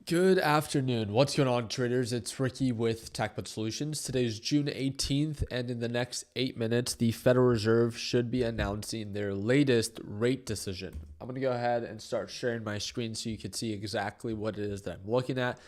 Good afternoon. What's going on, traders? It's Ricky with TechBud Solutions. Today is June 18th, and in the next 8 minutes, the Federal Reserve should be announcing their latest rate decision. I'm going to go ahead and start sharing my screen so you can see exactly what it is that I'm looking at.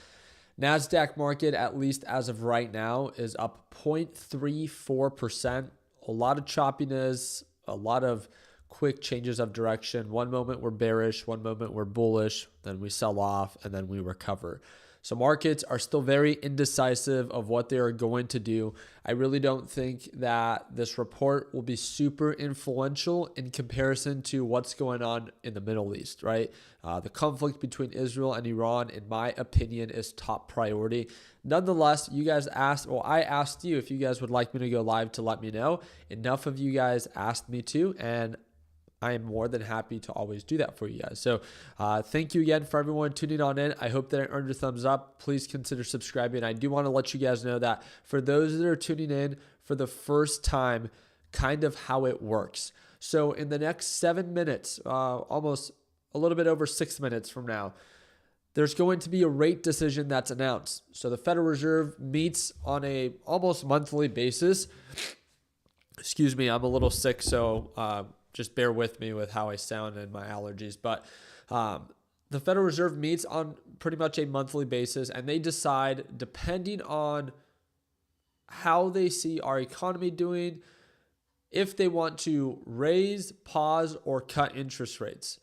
NASDAQ market, at least as of right now, is up 0.34%. A lot of choppiness, a lot of quick changes of direction. One moment we're bearish, one moment we're bullish, then we sell off, and then we recover. So markets are still very indecisive of what they are going to do. I really don't think that this report will be super influential in comparison to what's going on in the Middle East, right? The conflict between Israel and Iran, in my opinion, is top priority. Nonetheless, you guys asked, well, I asked you if you guys would like me to go live to let me know. Enough of you guys asked me to, and I am more than happy to always do that for you guys. So thank you again for everyone tuning on in. I hope that I earned your thumbs up. Please consider subscribing. I do want to let you guys know that for those that are tuning in for the first time, kind of how it works. So in the next 7 minutes, almost a little bit over 6 minutes from now, there's going to be a rate decision that's announced. So the Federal Reserve meets on a almost monthly basis. Excuse me, I'm a little sick, so just bear with me with how I sound and my allergies. But the Federal Reserve meets on pretty much a monthly basis, and they decide, depending on how they see our economy doing, if they want to raise, pause, or cut interest rates.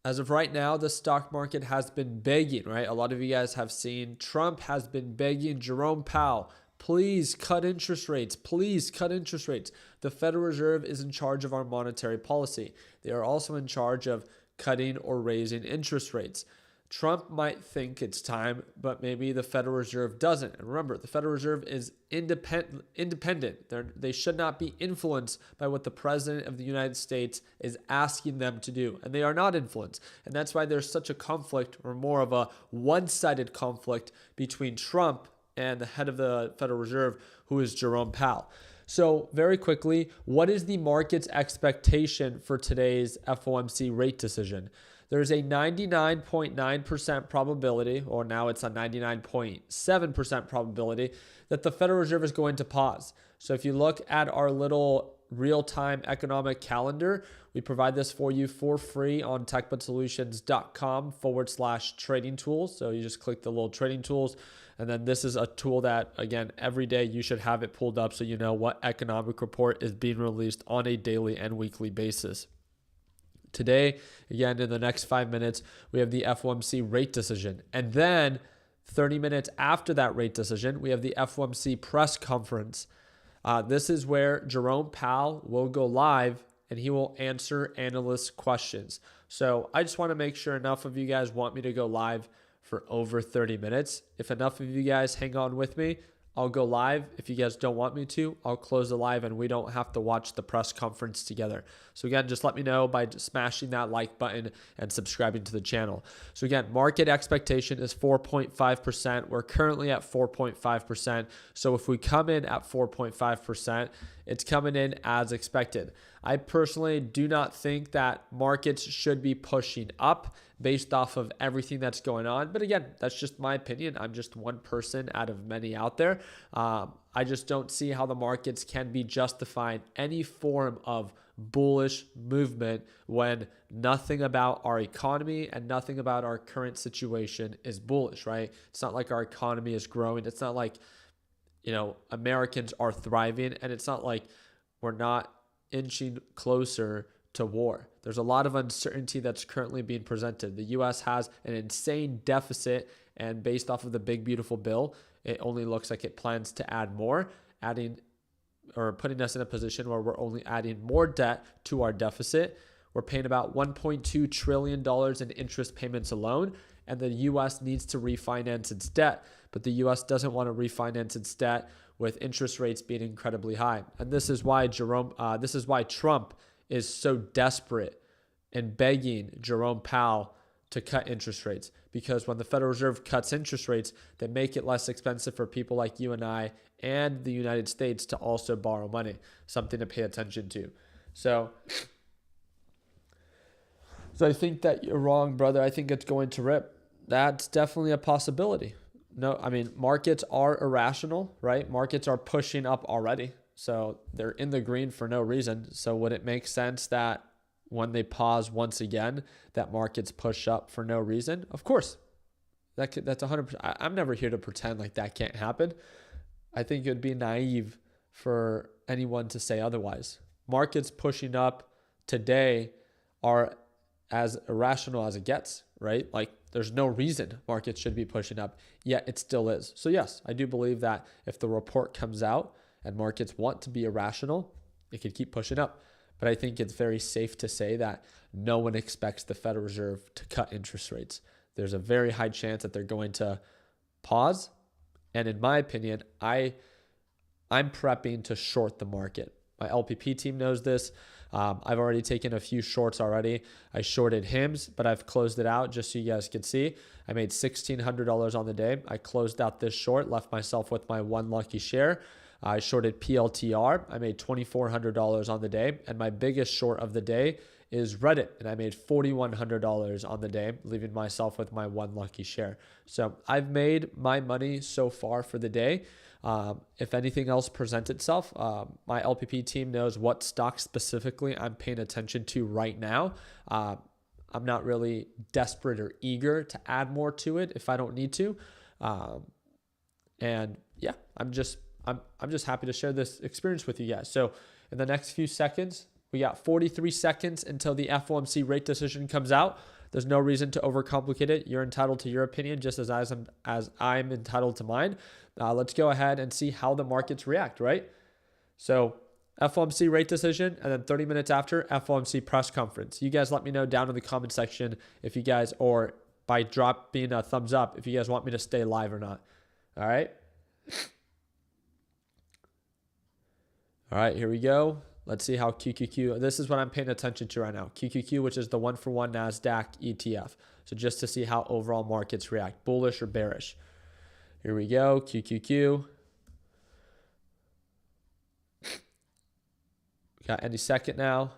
As of right now, the stock market has been begging, right? A lot of you guys have seen Trump has been begging Jerome Powell, please cut interest rates. Please cut interest rates. The Federal Reserve is in charge of our monetary policy. They are also in charge of cutting or raising interest rates. Trump might think it's time, but maybe the Federal Reserve doesn't. And remember, the Federal Reserve is independent. They should not be influenced by what the President of the United States is asking them to do. And they are not influenced. And that's why there's such a conflict, or more of a one-sided conflict, between Trump and the head of the Federal Reserve, who is Jerome Powell. So very quickly, what is the market's expectation for today's FOMC rate decision? There's a 99.9% probability, or now it's a 99.7% probability, that the Federal Reserve is going to pause. So if you look at our little real-time economic calendar, we provide this for you for free on techbudsolutions.com/trading tools. So you just click the little trading tools. And then this is a tool that, again, every day you should have it pulled up so you know what economic report is being released on a daily and weekly basis. Today, again, in the next 5 minutes, we have the FOMC rate decision. And then 30 minutes after that rate decision, we have the FOMC press conference. This is where Jerome Powell will go live and he will answer analyst questions. So I just want to make sure enough of you guys want me to go live for over 30 minutes. If enough of you guys hang on with me, I'll go live. If you guys don't want me to, I'll close the live and we don't have to watch the press conference together. So again, just let me know by smashing that like button and subscribing to the channel. So again, market expectation is 4.5%. We're currently at 4.5%. So if we come in at 4.5%, it's coming in as expected. I personally do not think that markets should be pushing up based off of everything that's going on. But again, that's just my opinion. I'm just one person out of many out there. I just don't see how the markets can be justifying any form of bullish movement when nothing about our economy and nothing about our current situation is bullish, right? It's not like our economy is growing. It's not like, Americans are thriving, and it's not like we're not inching closer to war. There's a lot of uncertainty that's currently being presented. The U.S. has an insane deficit, and based off of the big, beautiful bill, it only looks like it plans to add more, putting us in a position where we're only adding more debt to our deficit. We're paying about $1.2 trillion in interest payments alone, and the U.S. needs to refinance its debt. But the U.S. doesn't want to refinance its debt with interest rates being incredibly high. And this is why Trump is so desperate and begging Jerome Powell to cut interest rates, because when the Federal Reserve cuts interest rates, they make it less expensive for people like you and I and the United States to also borrow money, something to pay attention to. So So I think that you're wrong, brother. I think it's going to rip. That's definitely a possibility. No, I mean, markets are irrational, right? Markets are pushing up already. So they're in the green for no reason. So would it make sense that when they pause once again, that markets push up for no reason? Of course. That's 100%. I'm never here to pretend like that can't happen. I think it would be naive for anyone to say otherwise. Markets pushing up today are as irrational as it gets, right? Like there's no reason markets should be pushing up, yet it still is. So yes, I do believe that if the report comes out and markets want to be irrational, it could keep pushing up. But I think it's very safe to say that no one expects the Federal Reserve to cut interest rates. There's a very high chance that they're going to pause. And in my opinion, I'm prepping to short the market. My LPP team knows this. I've already taken a few shorts already. I shorted HIMS, but I've closed it out just so you guys can see. I made $1,600 on the day. I closed out this short, left myself with my one lucky share. I shorted PLTR. I made $2,400 on the day. And my biggest short of the day is Reddit. And I made $4,100 on the day, leaving myself with my one lucky share. So I've made my money so far for the day. If anything else presents itself, my LPP team knows what stock specifically I'm paying attention to right now. I'm not really desperate or eager to add more to it if I don't need to. And yeah, I'm just happy to share this experience with you guys. So in the next few seconds, we got 43 seconds until the FOMC rate decision comes out. There's no reason to overcomplicate it. You're entitled to your opinion just as I'm entitled to mine. Let's go ahead and see how the markets react, right? So FOMC rate decision, and then 30 minutes after, FOMC press conference. You guys let me know down in the comment section if you guys, or by dropping a thumbs up, if you guys want me to stay live or not. All right? All right, here we go. Let's see how QQQ, this is what I'm paying attention to right now. QQQ, which is the 1-for-1 NASDAQ ETF. So just to see how overall markets react, bullish or bearish. Here we go, QQQ. Got any second now.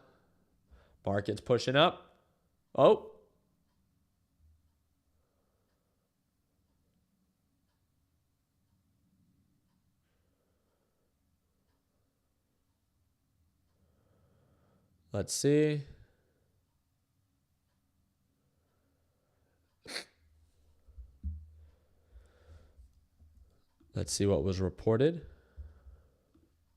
Market's pushing up. Oh. Let's see. Let's see what was reported.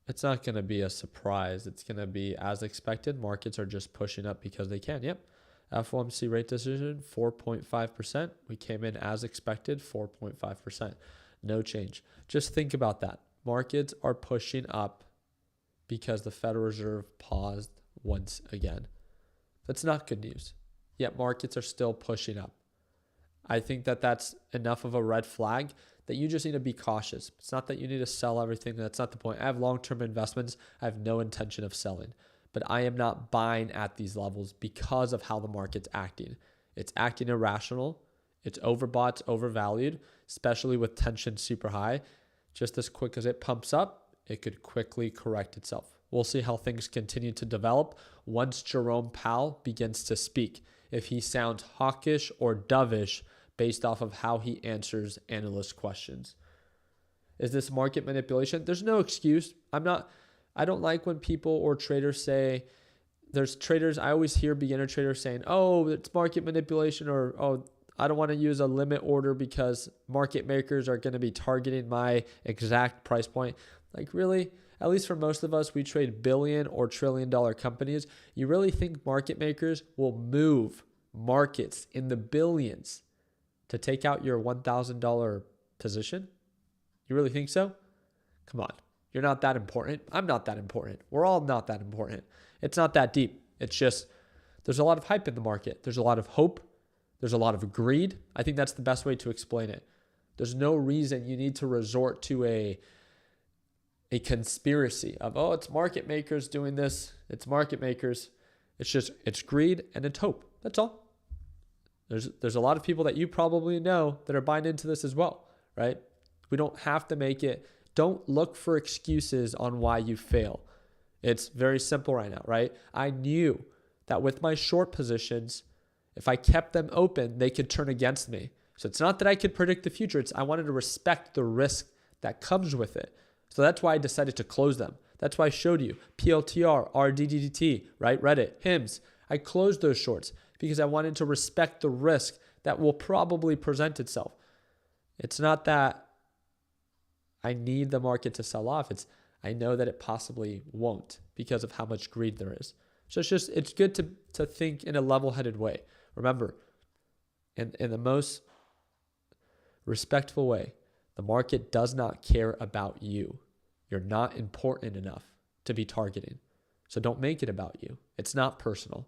It's not going to be a surprise. It's going to be as expected. Markets are just pushing up because they can. Yep. FOMC rate decision, 4.5%. We came in as expected, 4.5%. No change. Just think about that. Markets are pushing up because the Federal Reserve paused once again. That's not good news. Yet markets are still pushing up. I think that that's enough of a red flag that you just need to be cautious. It's not that you need to sell everything. That's not the point. I have long-term investments. I have no intention of selling, but I am not buying at these levels because of how the market's acting. It's acting irrational. It's overbought, it's overvalued, especially with tension super high. Just as quick as it pumps up, it could quickly correct itself. We'll see how things continue to develop once Jerome Powell begins to speak. If he sounds hawkish or dovish based off of how he answers analyst questions. Is this market manipulation? There's no excuse. I don't like when people or traders say, there's traders, I always hear beginner traders saying, oh, it's market manipulation, or, oh, I don't want to use a limit order because market makers are going to be targeting my exact price point. Like, really? At least for most of us, we trade billion or trillion dollar companies. You really think market makers will move markets in the billions to take out your $1,000 position? You really think so? Come on. You're not that important. I'm not that important. We're all not that important. It's not that deep. It's just there's a lot of hype in the market. There's a lot of hope. There's a lot of greed. I think that's the best way to explain it. There's no reason you need to resort to a conspiracy of, oh, it's market makers doing this. It's market makers. It's greed and it's hope. That's all. There's a lot of people that you probably know that are buying into this as well, right? We don't have to make it. Don't look for excuses on why you fail. It's very simple right now, right? I knew that with my short positions, If I kept them open, they could turn against me. So it's not that I could predict the future. I wanted to respect the risk that comes with it. So that's why I decided to close them. That's why I showed you PLTR, RDDT, right? Reddit, HIMS. I closed those shorts because I wanted to respect the risk that will probably present itself. It's not that I need the market to sell off. I know that it possibly won't because of how much greed there is. So it's good to think in a level-headed way. Remember, in the most respectful way, the market does not care about you. You're not important enough to be targeting. So don't make it about you. It's not personal.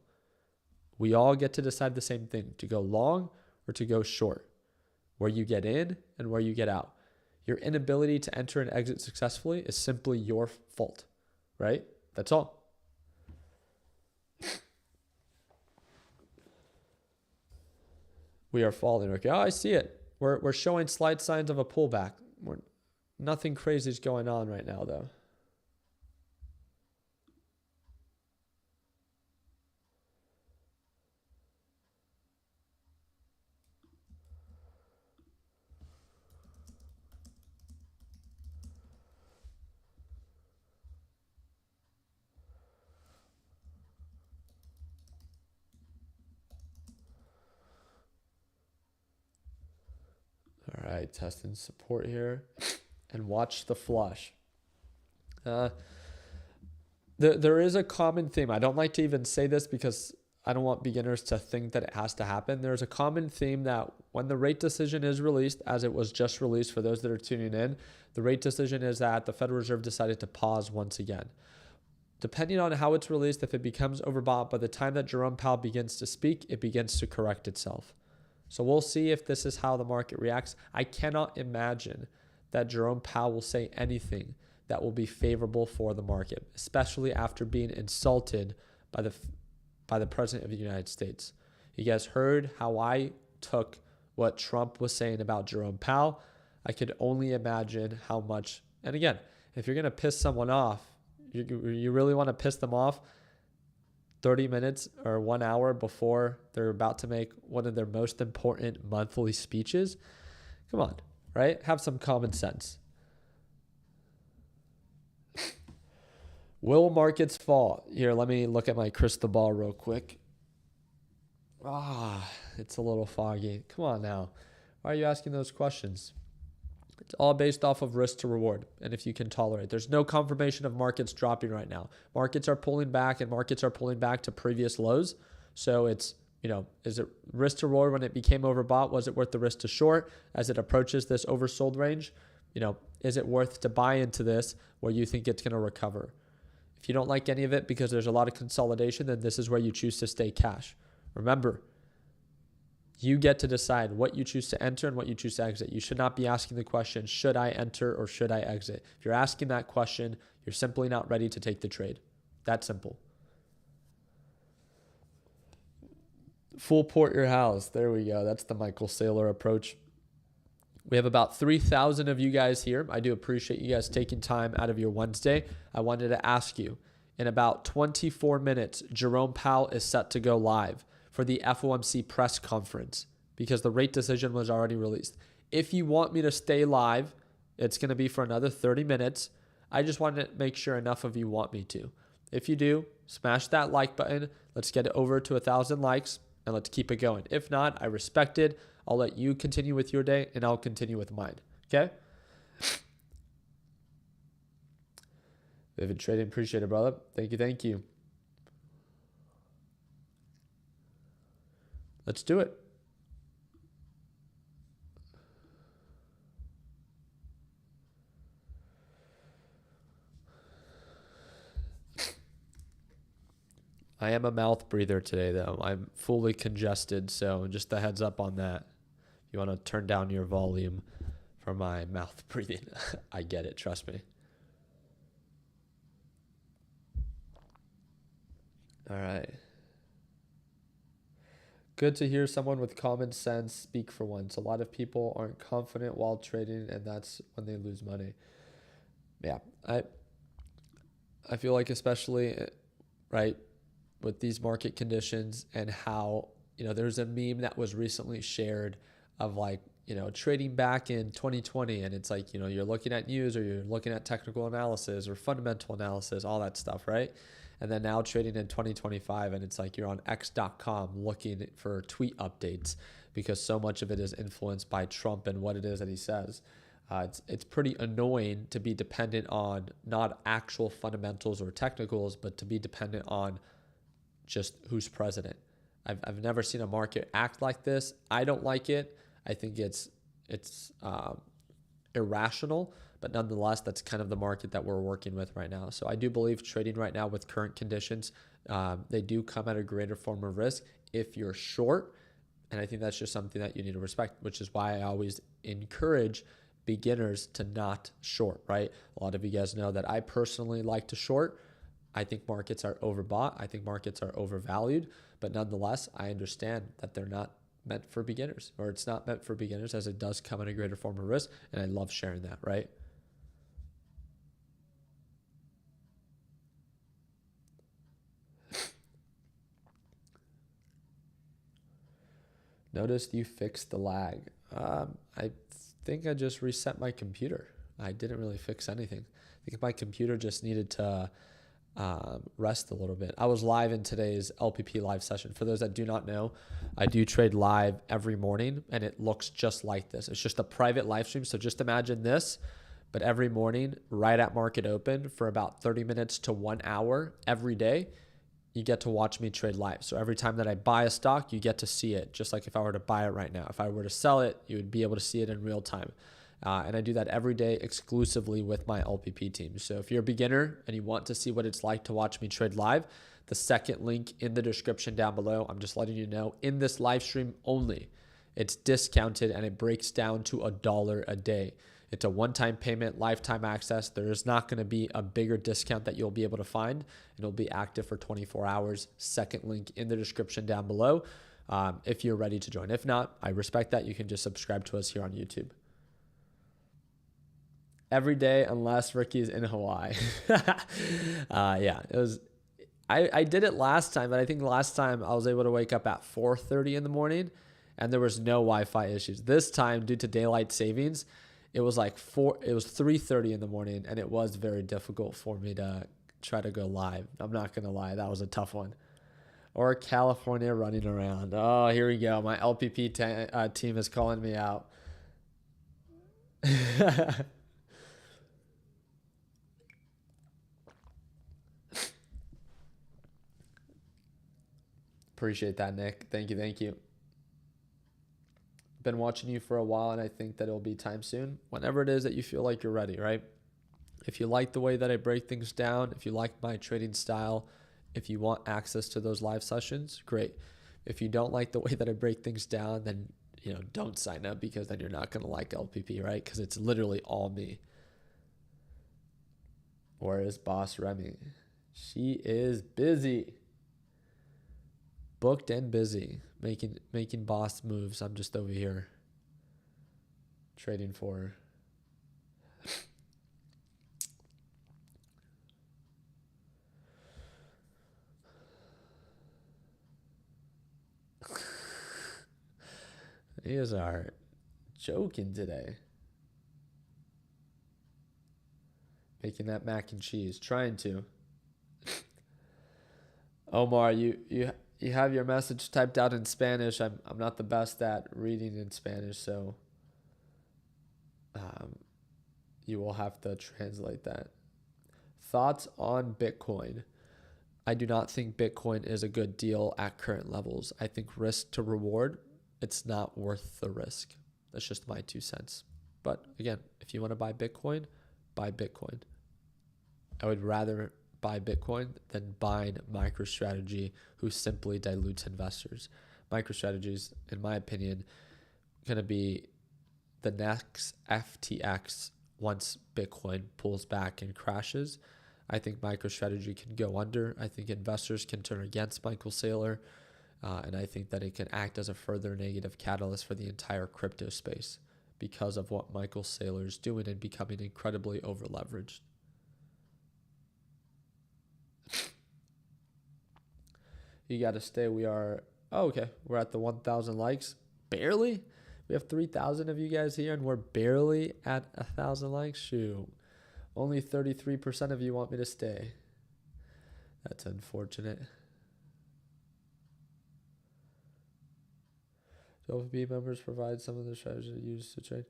We all get to decide the same thing, to go long or to go short, where you get in and where you get out. Your inability to enter and exit successfully is simply your fault, right? That's all. We are falling. Okay, oh, I see it. We're showing slight signs of a pullback. Nothing crazy is going on right now, though. All right, testing support here. And watch the flush. There is a common theme. I don't like to even say this because I don't want beginners to think that it has to happen. There's a common theme that when the rate decision is released, as it was just released for those that are tuning in, the rate decision is that the Federal Reserve decided to pause once again. Depending on how it's released, if it becomes overbought, by the time that Jerome Powell begins to speak, it begins to correct itself. So we'll see if this is how the market reacts. I cannot imagine that Jerome Powell will say anything that will be favorable for the market, especially after being insulted by the President of the United States. You guys heard how I took what Trump was saying about Jerome Powell. I could only imagine how much, and again, if you're going to piss someone off, you really want to piss them off 30 minutes or 1 hour before they're about to make one of their most important monthly speeches. Come on, right? Have some common sense. Will markets fall? Here, let me look at my crystal ball real quick. It's a little foggy. Come on now. Why are you asking those questions? It's all based off of risk to reward and if you can tolerate. There's no confirmation of markets dropping right now. Markets are pulling back and markets are pulling back to previous lows. So it's, is it risk to reward when it became overbought? Was it worth the risk to short as it approaches this oversold range? Is it worth to buy into this where you think it's going to recover? If you don't like any of it because there's a lot of consolidation, then this is where you choose to stay cash. Remember, you get to decide what you choose to enter and what you choose to exit. You should not be asking the question, should I enter or should I exit? If you're asking that question, you're simply not ready to take the trade. That simple. Full port your house. There we go. That's the Michael Saylor approach. We have about 3,000 of you guys here. I do appreciate you guys taking time out of your Wednesday. I wanted to ask you, in about 24 minutes, Jerome Powell is set to go live for the FOMC press conference because the rate decision was already released. If you want me to stay live, it's going to be for another 30 minutes. I just wanted to make sure enough of you want me to. If you do, smash that like button. Let's get it over to 1,000 likes and let's keep it going. If not, I respect it. I'll let you continue with your day and I'll continue with mine. Okay? Vivid trading. Appreciate it, brother. Thank you. Let's do it. I am a mouth breather today, though. I'm fully congested, so just a heads up on that. You want to turn down your volume for my mouth breathing. I get it. Trust me. All right. Good to hear someone with common sense speak for once. A lot of people aren't confident while trading, and that's when they lose money. Yeah, I feel like especially, right, with these market conditions and how there's a meme that was recently shared of like, trading back in 2020, and it's like, you're looking at news or you're looking at technical analysis or fundamental analysis, all that stuff, right? And then now trading in 2025, and it's like you're on x.com looking for tweet updates because so much of it is influenced by Trump and what it is that he says. It's pretty annoying to be dependent on not actual fundamentals or technicals, but to be dependent on just who's president. I've never seen a market act like this. I don't like it. I think it's irrational, but nonetheless, that's kind of the market that we're working with right now. So I do believe trading right now with current conditions, they do come at a greater form of risk if you're short. And I think that's just something that you need to respect, which is why I always encourage beginners to not short, right? A lot of you guys know that I personally like to short. I think markets are overbought. I think markets are overvalued, but nonetheless, I understand that they're not meant for beginners, or it's not meant for beginners, as it does come in a greater form of risk. And I love sharing that, right? Noticed you fixed the lag. I think I just reset my computer. I didn't really fix anything. I think my computer just needed to rest a little bit. I was live in today's LPP live session. For those that do not know, I do trade live every morning, and it looks just like this. It's just a private live stream. So just imagine this, but every morning right at market open for about 30 minutes to 1 hour every day, you get to watch me trade live. So every time that I buy a stock, you get to see it, just like if I were to buy it right now. If I were to sell it, you would be able to see it in real time. And I do that every day exclusively with my LPP team. So if you're a beginner and you want to see what it's like to watch me trade live, the second link in the description down below, I'm just letting you know, in this live stream only, it's discounted and it breaks down to $1 a day. It's a one-time payment, lifetime access. There is not going to be a bigger discount that you'll be able to find. It'll be active for 24 hours. Second link in the description down below if you're ready to join. If not, I respect that. You can just subscribe to us here on YouTube. Every day unless Ricky's in Hawaii. Yeah, it was. I did it last time, but I think last time I was able to wake up at 4:30 in the morning and there was no Wi-Fi issues. This time, due to daylight savings, it was like 3:30 in the morning, and it was very difficult for me to try to go live. I'm not going to lie. That was a tough one. Or California running around. Oh, here we go. My LPP team is calling me out. Appreciate that, Nick. Thank you. Thank you. Been watching you for a while, and I think that it'll be time soon. Whenever it is that you feel like you're ready, right? If you like the way that I break things down, if you like my trading style, if you want access to those live sessions, great. If you don't like the way that I break things down, then don't sign up, because then you're not going to like LPP, right? Because it's literally all me. Where is Boss Remy? She is busy. Booked and busy, making boss moves. I'm just over here trading for her. You guys are joking today. Making that mac and cheese. Trying to. Omar, you have your message typed out in Spanish. I'm not the best at reading in Spanish, so you will have to translate that. Thoughts on Bitcoin? I do not think Bitcoin is a good deal at current levels. I think risk to reward, it's not worth the risk. That's just my 2 cents. But again, if you want to buy Bitcoin, buy Bitcoin. I would rather buy Bitcoin than buying MicroStrategy, who simply dilutes investors. MicroStrategy is, in my opinion, going to be the next FTX once Bitcoin pulls back and crashes. I think MicroStrategy can go under. I think investors can turn against Michael Saylor, and I think that it can act as a further negative catalyst for the entire crypto space because of what Michael Saylor is doing and becoming incredibly over-leveraged. You got to stay. We are Oh, okay. We're at the 1,000 likes. Barely? We have 3,000 of you guys here and we're barely at 1,000 likes? Shoot. Only 33% of you want me to stay. That's unfortunate. LPP members provide some of the strategies used to trade.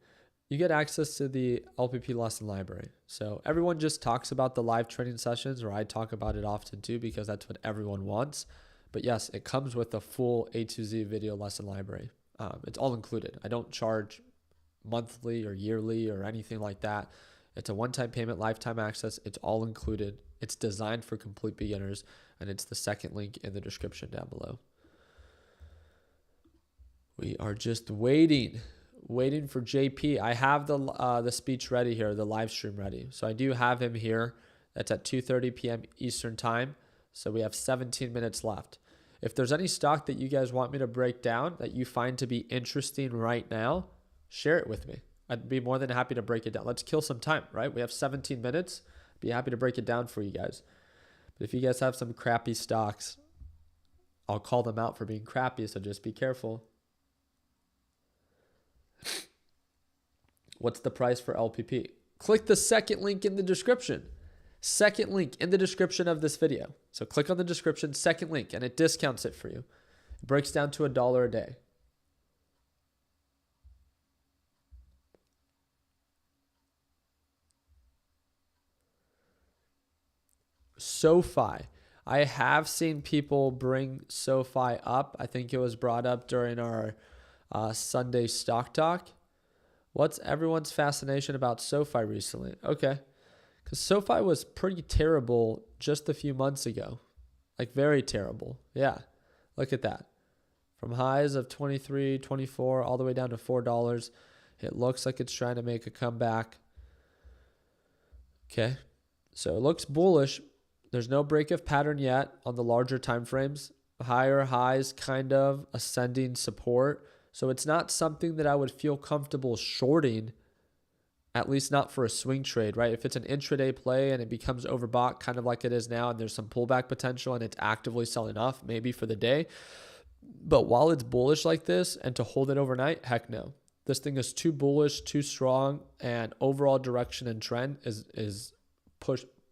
You get access to the LPP lesson library. So everyone just talks about the live training sessions, or I talk about it often too, because that's what everyone wants. But yes, it comes with a full A to Z video lesson library. It's all included. I don't charge monthly or yearly or anything like that. It's a one-time payment, lifetime access. It's all included. It's designed for complete beginners, and it's the second link in the description down below. We are just waiting for JP. I have the speech ready here, the live stream ready. So I do have him here. That's at 2:30 p.m. Eastern time. So we have 17 minutes left. If there's any stock that you guys want me to break down that you find to be interesting right now, share it with me. I'd be more than happy to break it down. Let's kill some time, right? We have 17 minutes. Be happy to break it down for you guys. But if you guys have some crappy stocks, I'll call them out for being crappy, so just be careful. What's the price for LPP? Click the second link in the description. Second link in the description of this video. So click on the description, second link, and it discounts it for you. It breaks down to $1 a day. SoFi. I have seen people bring SoFi up. I think it was brought up during our Sunday stock talk. What's everyone's fascination about SoFi recently? Okay. Because SoFi was pretty terrible just a few months ago. Like very terrible. Yeah. Look at that. From highs of 23, 24, all the way down to $4. It looks like it's trying to make a comeback. Okay. So it looks bullish. There's no break of pattern yet on the larger time frames. Higher highs, kind of ascending support. So it's not something that I would feel comfortable shorting, at least not for a swing trade, right? If it's an intraday play and it becomes overbought, kind of like it is now, and there's some pullback potential and it's actively selling off, maybe for the day. But while it's bullish like this and to hold it overnight, heck no. This thing is too bullish, too strong, and overall direction and trend is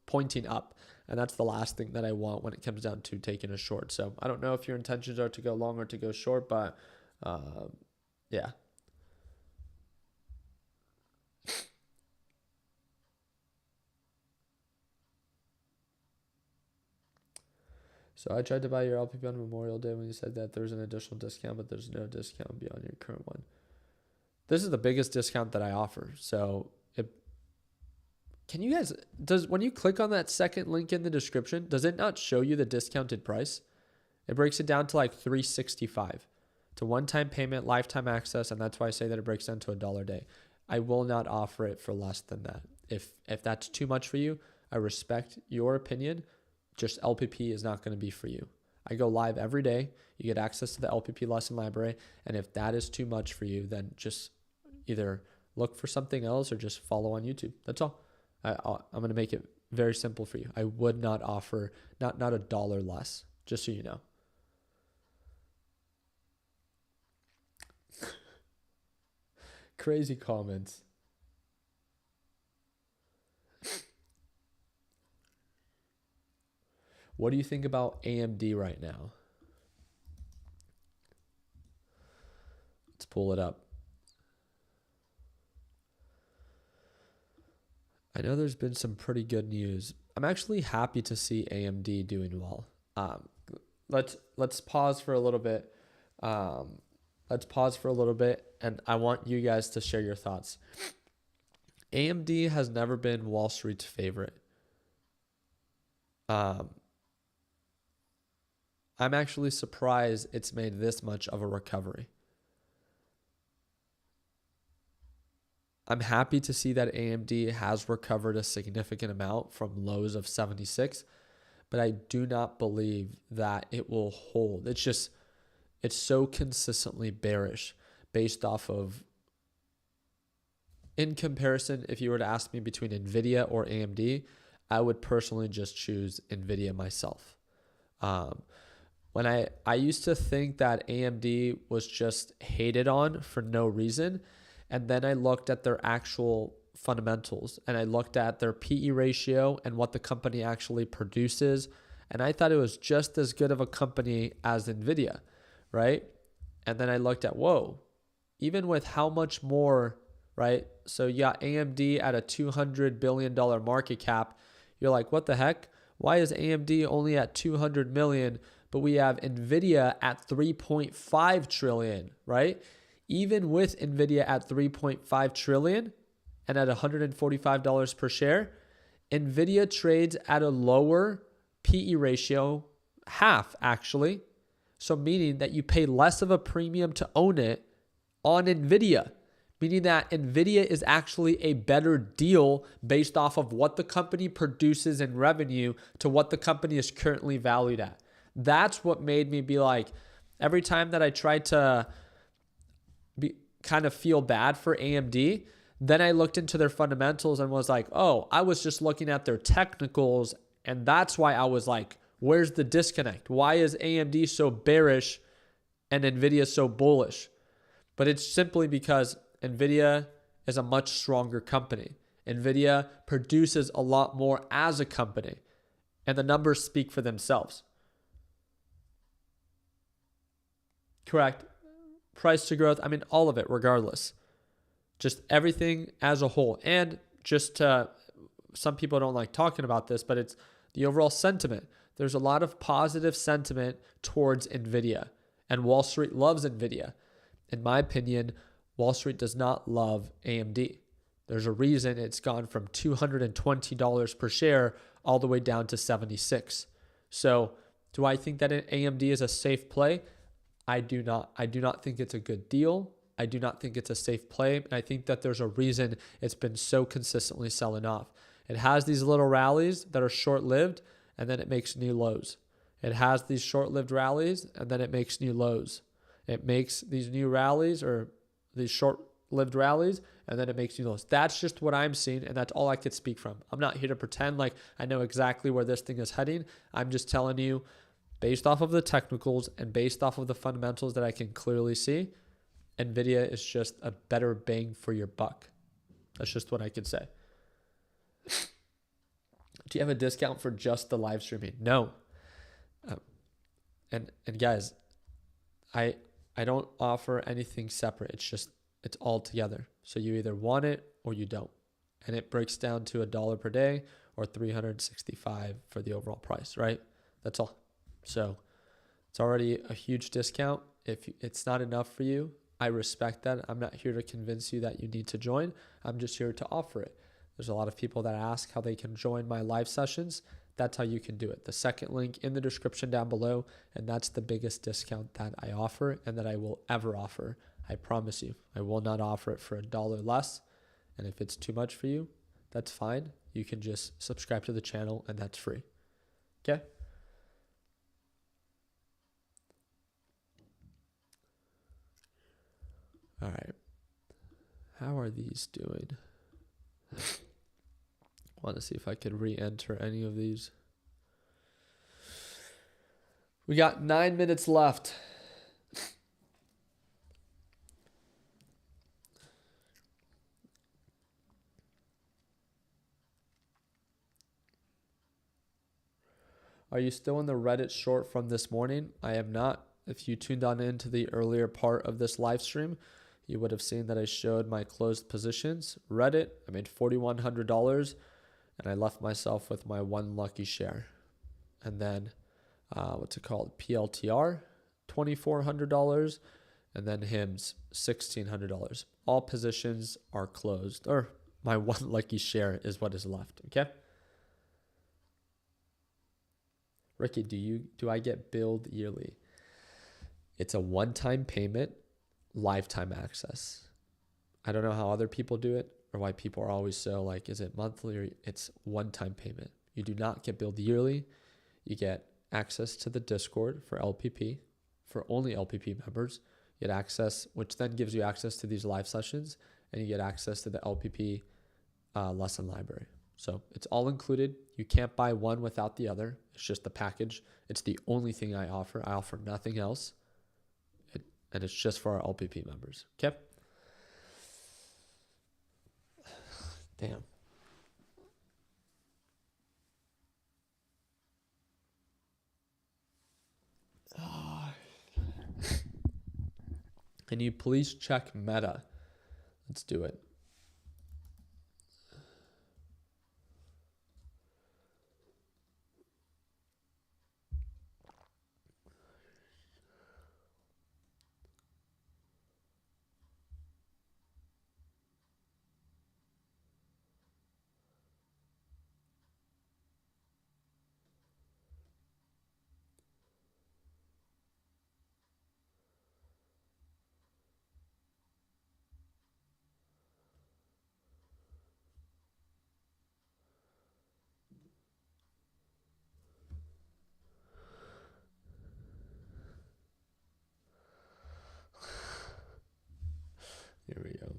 pointing up. And that's the last thing that I want when it comes down to taking a short. So I don't know if your intentions are to go long or to go short, but yeah. So I tried to buy your LPP on Memorial Day when you said that there's an additional discount, but there's no discount beyond your current one. This is the biggest discount that I offer. So can you guys, when you click on that second link in the description, does it not show you the discounted price? It breaks it down to like $365. It's a one-time payment, lifetime access, and that's why I say that it breaks down to $1 a day. I will not offer it for less than that. If that's too much for you, I respect your opinion. Just LPP is not going to be for you. I go live every day. You get access to the LPP lesson library, and if that is too much for you, then just either look for something else or just follow on YouTube. That's all. I'm going to make it very simple for you. I would not offer not $1 less, just so you know. Crazy comments. What do you think about AMD right now? Let's pull it up. I know there's been some pretty good news. I'm actually happy to see AMD doing well. Let's pause for a little bit. And I want you guys to share your thoughts. AMD has never been Wall Street's favorite. I'm actually surprised it's made this much of a recovery. I'm happy to see that AMD has recovered a significant amount from lows of 76, but I do not believe that it will hold. It's so consistently bearish based off of, in comparison, if you were to ask me between Nvidia or AMD, I would personally just choose Nvidia myself. when I used to think that AMD was just hated on for no reason. And then I looked at their actual fundamentals and I looked at their PE ratio and what the company actually produces. And I thought it was just as good of a company as Nvidia, right? And then I looked at, whoa, even with how much more, right? So you got AMD at a $200 billion market cap. You're like, what the heck? Why is AMD only at 200 million, but we have Nvidia at 3.5 trillion, right? Even with Nvidia at 3.5 trillion and at $145 per share, Nvidia trades at a lower PE ratio, half actually. So meaning that you pay less of a premium to own it on Nvidia, meaning that Nvidia is actually a better deal based off of what the company produces in revenue to what the company is currently valued at. That's what made me be like, every time that I tried to kind of feel bad for AMD, then I looked into their fundamentals and was like, oh, I was just looking at their technicals. And that's why I was like, where's the disconnect? Why is AMD so bearish and Nvidia so bullish? But it's simply because Nvidia is a much stronger company. Nvidia produces a lot more as a company, and the numbers speak for themselves. Correct. Price to growth, I mean, all of it, regardless. Just everything as a whole. And just some people don't like talking about this, but it's the overall sentiment. There's a lot of positive sentiment towards Nvidia, and Wall Street loves Nvidia. In my opinion, Wall Street does not love AMD. There's a reason it's gone from $220 per share all the way down to 76. So do I think that AMD is a safe play? I do not. I do not think it's a good deal. I do not think it's a safe play. And I think that there's a reason it's been so consistently selling off. It has these little rallies that are short-lived, and then it makes new lows. It has these short-lived rallies, and then it makes new lows. It makes these new rallies or these short-lived rallies, and then it makes new lows. That's just what I'm seeing, and that's all I could speak from. I'm not here to pretend like I know exactly where this thing is heading. I'm just telling you, based off of the technicals and based off of the fundamentals that I can clearly see, Nvidia is just a better bang for your buck. That's just what I could say. Do you have a discount for just the live streaming? No. And guys, I don't offer anything separate. It's all together. So you either want it or you don't. And it breaks down to $1 per day or $365 for the overall price, right? That's all. So it's already a huge discount. If it's not enough for you, I respect that. I'm not here to convince you that you need to join. I'm just here to offer it. There's a lot of people that ask how they can join my live sessions. That's how you can do it. The second link in the description down below, and that's the biggest discount that I offer and that I will ever offer. I promise you, I will not offer it for $1 less. And if it's too much for you, that's fine. You can just subscribe to the channel and that's free. Okay? All right. How are these doing? Want to see if I could re-enter any of these. We got 9 minutes left. Are you still in the Reddit short from this morning? I am not. If you tuned on into the earlier part of this live stream, you would have seen that I showed my closed positions. Reddit, I made $4,100 and I left myself with my one lucky share. And then, what's it called? PLTR, $2,400. And then HIMS, $1,600. All positions are closed, or my one lucky share is what is left, okay? Ricky, do I get billed yearly? It's a one-time payment, lifetime access. I don't know how other people do it or why people are always so like, is it monthly or it's one-time payment? You do not get billed yearly. You get access to the Discord for LPP, for only LPP members. You get access, which then gives you access to these live sessions, and you get access to the LPP lesson library. So it's all included. You can't buy one without the other. It's just the package. It's the only thing I offer. I offer nothing else. And it's just for our LPP members. Okay? Damn. Can you please check Meta? Let's do it. Here we go.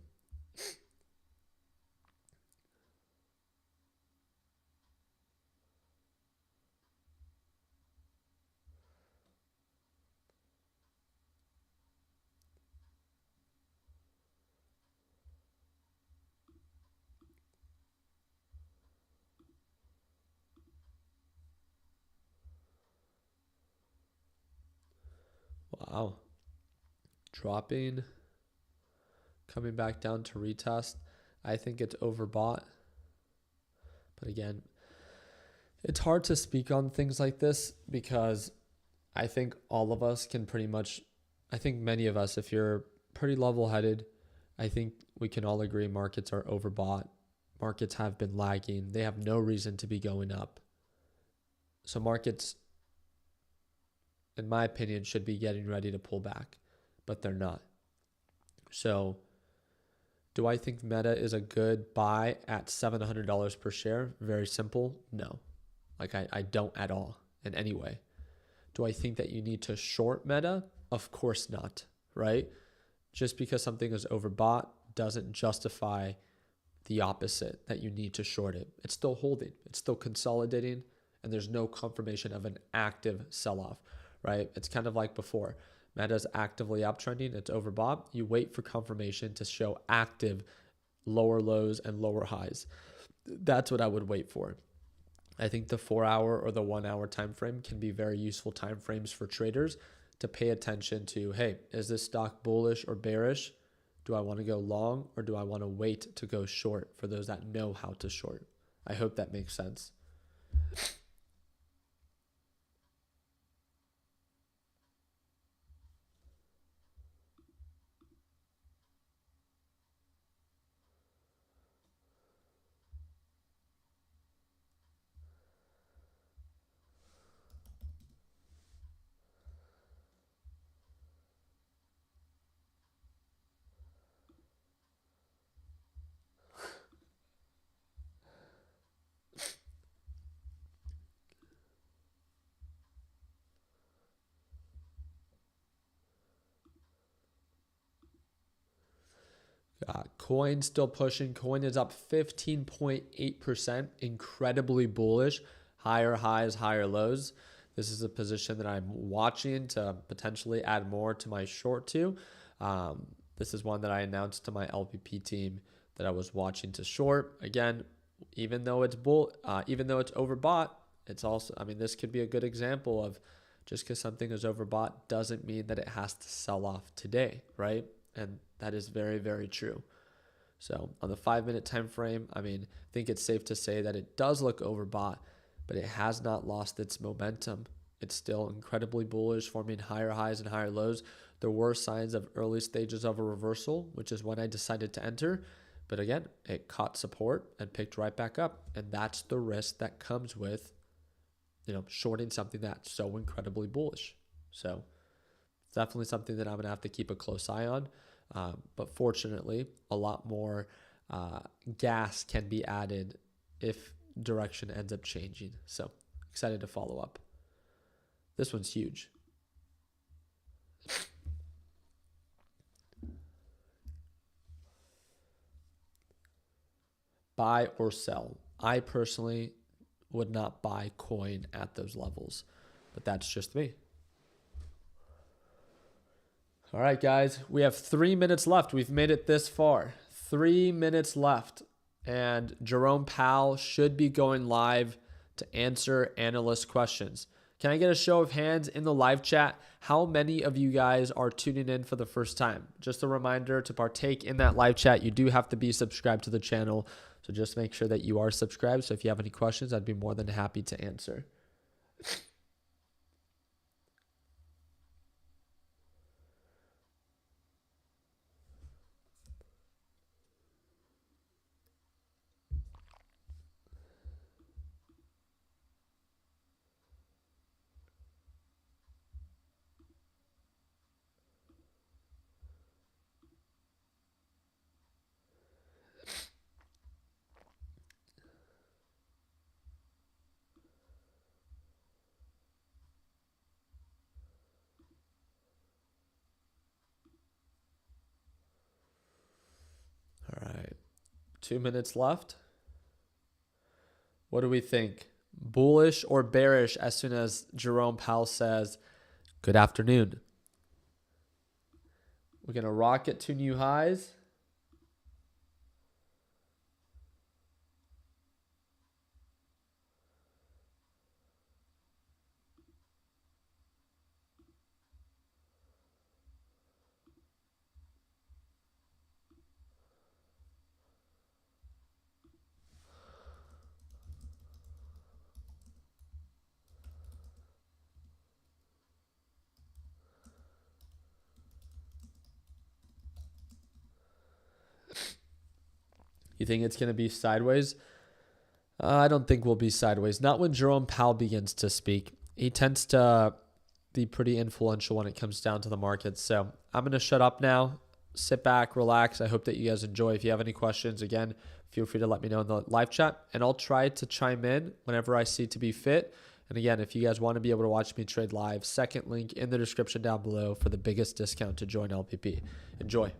Wow. Dropping, coming back down to retest. I think it's overbought. But again, it's hard to speak on things like this because I think all of us can pretty much, I think many of us, if you're pretty level-headed, I think we can all agree markets are overbought. Markets have been lagging. They have no reason to be going up. So markets, in my opinion, should be getting ready to pull back, but they're not. So do I think Meta is a good buy at $700 per share? Very simple. No. Like I don't at all in any way. Do I think that you need to short Meta? Of course not, right? Just because something is overbought doesn't justify the opposite, that you need to short it. It's still holding. It's still consolidating, and there's no confirmation of an active sell-off, right? It's kind of like before. Meta's actively uptrending. It's overbought. You wait for confirmation to show active lower lows and lower highs. That's what I would wait for. I think the 4-hour or the 1-hour time frame can be very useful time frames for traders to pay attention to, hey, is this stock bullish or bearish? Do I want to go long or do I want to wait to go short for those that know how to short? I hope that makes sense. Coin still pushing. Coin is up 15.8%. Incredibly bullish. Higher highs, higher lows. This is a position that I'm watching to potentially add more to my short to. This is one that I announced to my LPP team that I was watching to short. Again, even though it's overbought, it's also, I mean, this could be a good example of just because something is overbought doesn't mean that it has to sell off today, right? And that is very, very true. So on the 5-minute time frame, I mean, I think it's safe to say that it does look overbought, but it has not lost its momentum. It's still incredibly bullish, forming higher highs and higher lows. There were signs of early stages of a reversal, which is when I decided to enter. But again, it caught support and picked right back up. And that's the risk that comes with, shorting something that's so incredibly bullish. So it's definitely something that I'm going to have to keep a close eye on. But fortunately, a lot more gas can be added if direction ends up changing. So excited to follow up. This one's huge. Buy or sell. I personally would not buy coin at those levels, but that's just me. All right, guys, we have 3 minutes left. We've made it this far. 3 minutes left, and Jerome Powell should be going live to answer analyst questions. Can I get a show of hands in the live chat? How many of you guys are tuning in for the first time? Just a reminder, to partake in that live chat, you do have to be subscribed to the channel. So just make sure that you are subscribed. So if you have any questions, I'd be more than happy to answer. All right, 2 minutes left. What do we think? Bullish or bearish as soon as Jerome Powell says, good afternoon? We're going to rocket to new highs. You think it's going to be sideways? I don't think we'll be sideways. Not when Jerome Powell begins to speak. He tends to be pretty influential when it comes down to the markets. So I'm going to shut up now. Sit back, relax. I hope that you guys enjoy. If you have any questions, again, feel free to let me know in the live chat, and I'll try to chime in whenever I see to be fit. And again, if you guys want to be able to watch me trade live, second link in the description down below for the biggest discount to join LPP. Enjoy.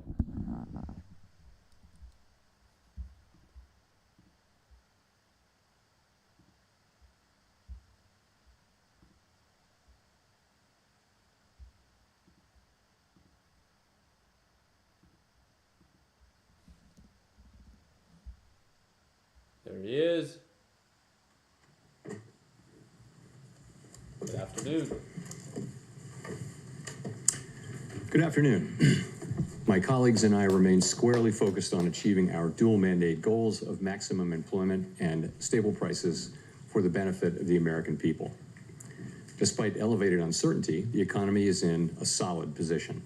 There he is. Good afternoon. Good afternoon. My colleagues and I remain squarely focused on achieving our dual mandate goals of maximum employment and stable prices for the benefit of the American people. Despite elevated uncertainty, the economy is in a solid position.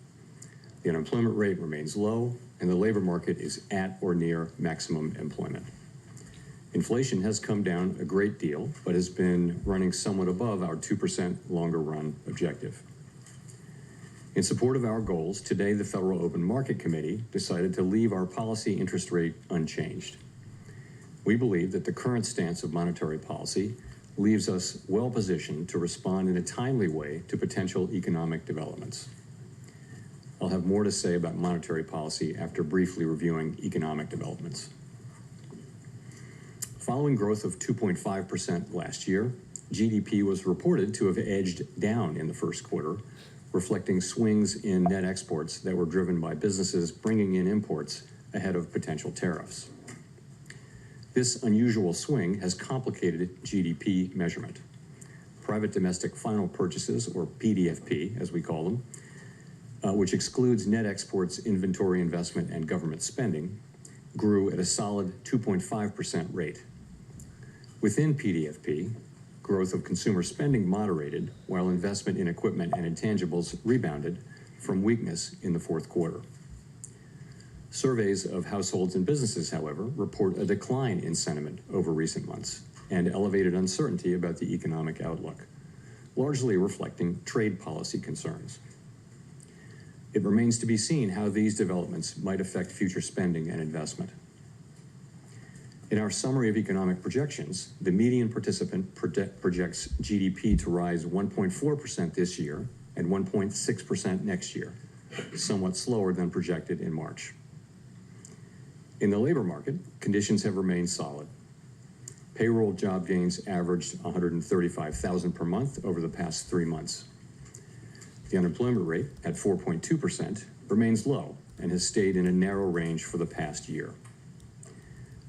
The unemployment rate remains low, and the labor market is at or near maximum employment. Inflation has come down a great deal, but has been running somewhat above our 2% longer run objective. In support of our goals, today the Federal Open Market Committee decided to leave our policy interest rate unchanged. We believe that the current stance of monetary policy leaves us well positioned to respond in a timely way to potential economic developments. I'll have more to say about monetary policy after briefly reviewing economic developments. Following growth of 2.5% last year, GDP was reported to have edged down in the first quarter, reflecting swings in net exports that were driven by businesses bringing in imports ahead of potential tariffs. This unusual swing has complicated GDP measurement. Private domestic final purchases, or PDFP, as we call them, which excludes net exports, inventory investment, and government spending, grew at a solid 2.5% rate. Within PDFP, growth of consumer spending moderated, while investment in equipment and intangibles rebounded from weakness in the fourth quarter. Surveys of households and businesses, however, report a decline in sentiment over recent months and elevated uncertainty about the economic outlook, largely reflecting trade policy concerns. It remains to be seen how these developments might affect future spending and investment. In our summary of economic projections, the median participant projects GDP to rise 1.4% this year and 1.6% next year, somewhat slower than projected in March. In the labor market, conditions have remained solid. Payroll job gains averaged 135,000 per month over the past 3 months. The unemployment rate at 4.2% remains low and has stayed in a narrow range for the past year.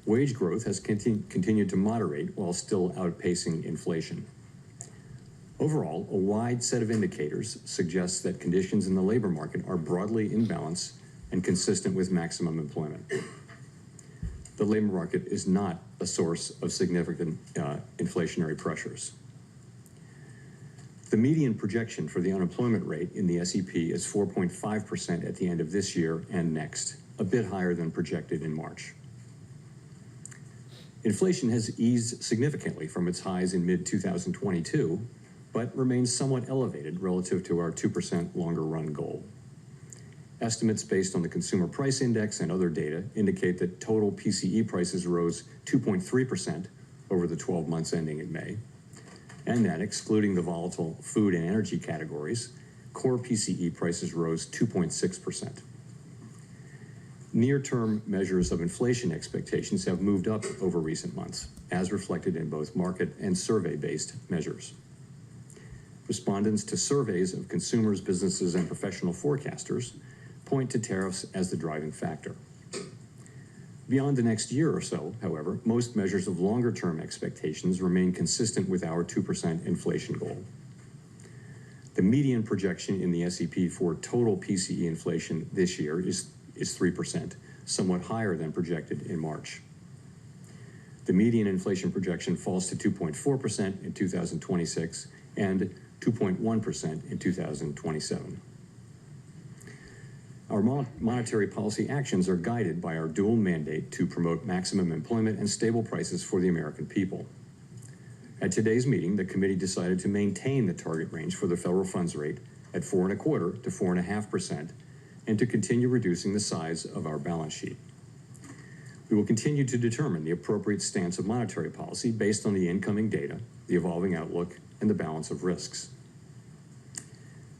Wage growth has continued to moderate while still outpacing inflation. Overall, a wide set of indicators suggests that conditions in the labor market are broadly in balance and consistent with maximum employment. The labor market is not a source of significant inflationary pressures. The median projection for the unemployment rate in the SEP is 4.5% at the end of this year and next, a bit higher than projected in March. Inflation has eased significantly from its highs in mid-2022, but remains somewhat elevated relative to our 2% longer run goal. Estimates based on the Consumer Price Index and other data indicate that total PCE prices rose 2.3% over the 12 months ending in May, and that excluding the volatile food and energy categories, core PCE prices rose 2.6%. Near-term measures of inflation expectations have moved up over recent months, as reflected in both market and survey-based measures. Respondents to surveys of consumers, businesses, and professional forecasters point to tariffs as the driving factor. Beyond the next year or so, however, most measures of longer-term expectations remain consistent with our 2% inflation goal. The median projection in the SEP for total PCE inflation this year is 3%, somewhat higher than projected in March. The median inflation projection falls to 2.4% in 2026 and 2.1% in 2027. Our monetary policy actions are guided by our dual mandate to promote maximum employment and stable prices for the American people. At today's meeting, the committee decided to maintain the target range for the federal funds rate at 4.25% to 4.5% and to continue reducing the size of our balance sheet. We will continue to determine the appropriate stance of monetary policy based on the incoming data, the evolving outlook, and the balance of risks.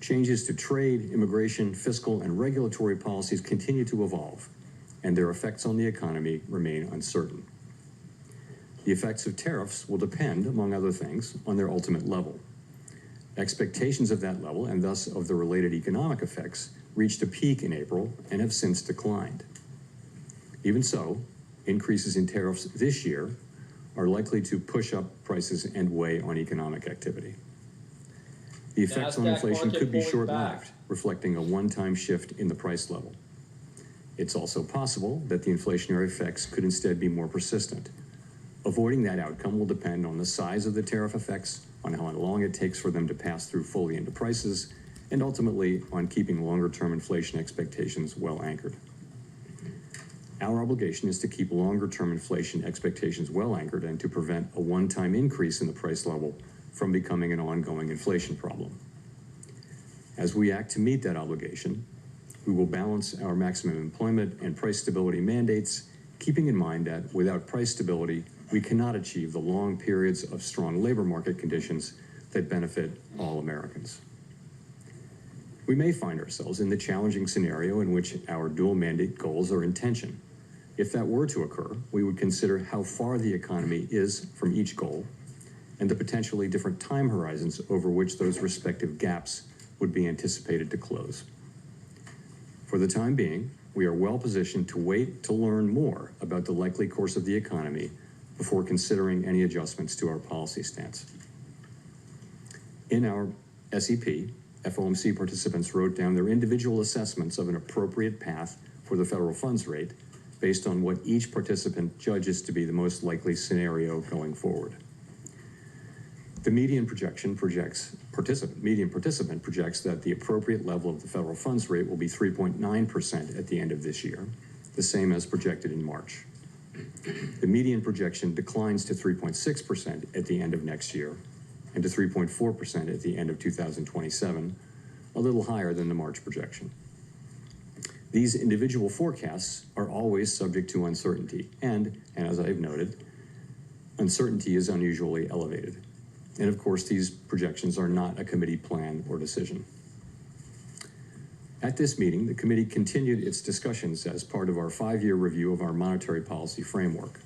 Changes to trade, immigration, fiscal, and regulatory policies continue to evolve, and their effects on the economy remain uncertain. The effects of tariffs will depend, among other things, on their ultimate level. Expectations of that level, and thus of the related economic effects, reached a peak in April and have since declined. Even so, increases in tariffs this year are likely to push up prices and weigh on economic activity. The effects on inflation could be short-lived, reflecting a one-time shift in the price level. It's also possible that the inflationary effects could instead be more persistent. Avoiding that outcome will depend on the size of the tariff effects, on how long it takes for them to pass through fully into prices, and ultimately on keeping longer-term inflation expectations well anchored. Our obligation is to keep longer-term inflation expectations well anchored and to prevent a one-time increase in the price level from becoming an ongoing inflation problem. As we act to meet that obligation, we will balance our maximum employment and price stability mandates, keeping in mind that without price stability, we cannot achieve the long periods of strong labor market conditions that benefit all Americans. We may find ourselves in the challenging scenario in which our dual mandate goals are in tension. If that were to occur, we would consider how far the economy is from each goal and the potentially different time horizons over which those respective gaps would be anticipated to close. For the time being, we are well positioned to wait to learn more about the likely course of the economy before considering any adjustments to our policy stance. In our SEP, FOMC participants wrote down their individual assessments of an appropriate path for the federal funds rate based on what each participant judges to be the most likely scenario going forward. The median participant projects that the appropriate level of the federal funds rate will be 3.9% at the end of this year, the same as projected in March. The median projection declines to 3.6% at the end of next year and to 3.4% at the end of 2027, a little higher than the March projection. These individual forecasts are always subject to uncertainty, and as I've noted, uncertainty is unusually elevated. And of course, these projections are not a committee plan or decision. At this meeting, the committee continued its discussions as part of our 5-year review of our monetary policy framework.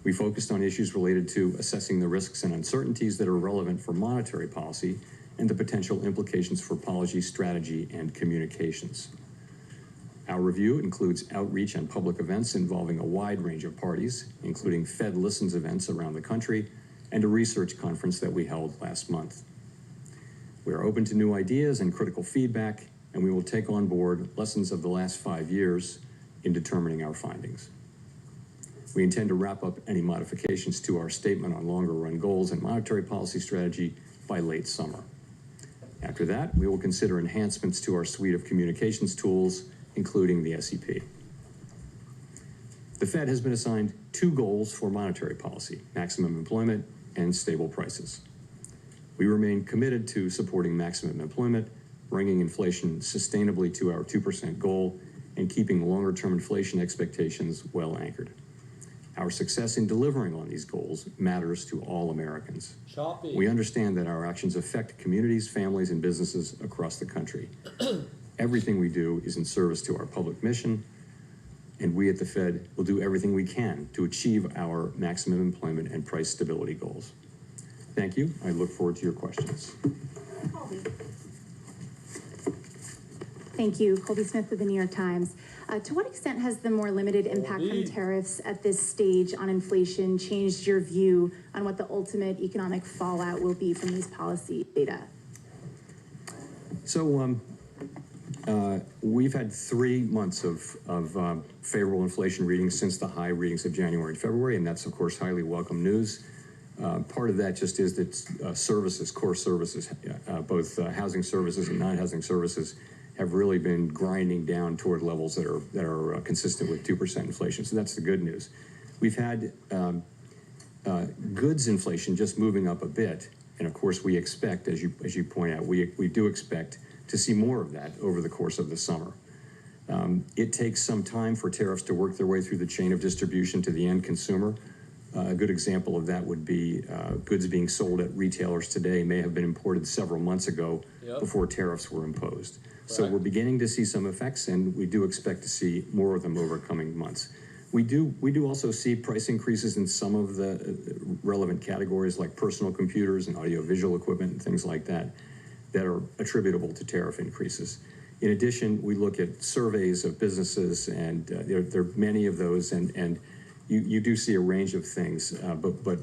We focused on issues related to assessing the risks and uncertainties that are relevant for monetary policy and the potential implications for policy strategy and communications. Our review includes outreach and public events involving a wide range of parties, including Fed Listens events around the country and a research conference that we held last month. We are open to new ideas and critical feedback, and we will take on board lessons of the last 5 years in determining our findings. We intend to wrap up any modifications to our statement on longer-run goals and monetary policy strategy by late summer. After that, we will consider enhancements to our suite of communications tools, including the SEP. The Fed has been assigned 2 goals for monetary policy: maximum employment and stable prices. We remain committed to supporting maximum employment, bringing inflation sustainably to our 2% goal, and keeping longer-term inflation expectations well anchored. Our success in delivering on these goals matters to all Americans. We understand that our actions affect communities, families, and businesses across the country. Everything we do is in service to our public mission, and we at the Fed will do everything we can to achieve our maximum employment and price stability goals. Thank you. I look forward to your questions. Thank you. Colby Smith with the New York Times. To what extent has the more limited impact from tariffs at this stage on inflation changed your view on what the ultimate economic fallout will be from these policy data? So we've had 3 months of favorable inflation readings since the high readings of January and February, and that's, of course, highly welcome news. Part of that just is that services, core services, both housing services and non-housing services, have really been grinding down toward levels that are consistent with 2% inflation. So that's the good news. We've had goods inflation just moving up a bit, and of course we expect, as you point out, we do expect to see more of that over the course of the summer. It takes some time for tariffs to work their way through the chain of distribution to the end consumer. A good example of that would be goods being sold at retailers today may have been imported several months ago before tariffs were imposed. So we're beginning to see some effects, and we do expect to see more of them over coming months. We do also see price increases in some of the relevant categories like personal computers and audiovisual equipment and things like that that are attributable to tariff increases. In addition, we look at surveys of businesses, and there are many of those, and you do see a range of things, but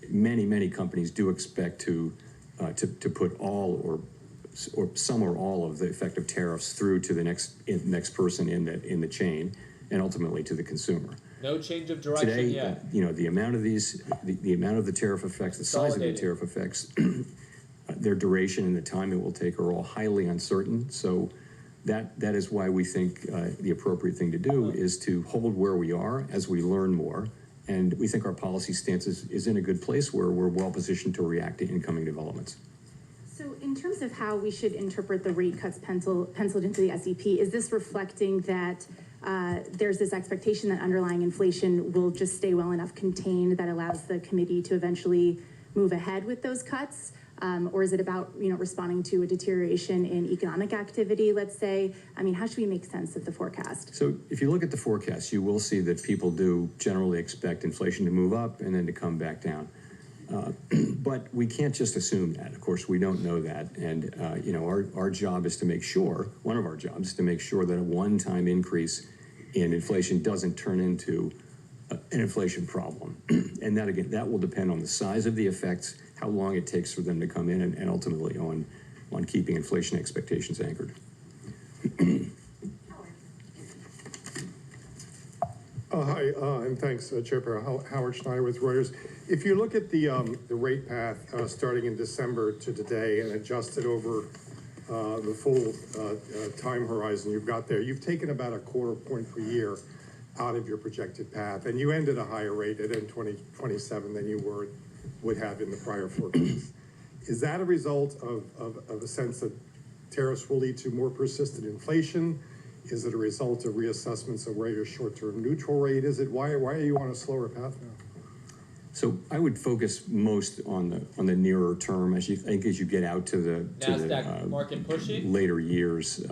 many companies do expect to put all or some or all of the effect of tariffs through to the next person in the chain, and ultimately to the consumer. No change of direction today, yet. The amount of the amount of the tariff effects, the size of the tariff effects, their duration and the time it will take are all highly uncertain. So that is why we think the appropriate thing to do is to hold where we are as we learn more. And we think our policy stance is in a good place where we're well positioned to react to incoming developments. So in terms of how we should interpret the rate cuts penciled into the SEP, is this reflecting that there's this expectation that underlying inflation will just stay well enough contained that allows the committee to eventually move ahead with those cuts? Or is it about, responding to a deterioration in economic activity, let's say? I mean, how should we make sense of the forecast? So if you look at the forecast, you will see that people do generally expect inflation to move up and then to come back down. But we can't just assume that. Of course, we don't know that. And, our job is to make sure, one of our jobs is to make sure that a one-time increase in inflation doesn't turn into an inflation problem. And that, again, that will depend on the size of the effects, how long it takes for them to come in, and ultimately on keeping inflation expectations anchored. Hi, and thanks, Chairperson Howard Schneider with Reuters. If you look at the rate path starting in December to today and adjust it over the full time horizon you've got there, you've taken about a quarter point per year out of your projected path, and you end at a higher rate at 2027 than you would have in the prior forecast. Is that a result of a sense that tariffs will lead to more persistent inflation? Is it a result of reassessments of where your short-term neutral rate is? Why are you on a slower path now? So I would focus most on the nearer term as you get out to the NASDAQ market pushing later years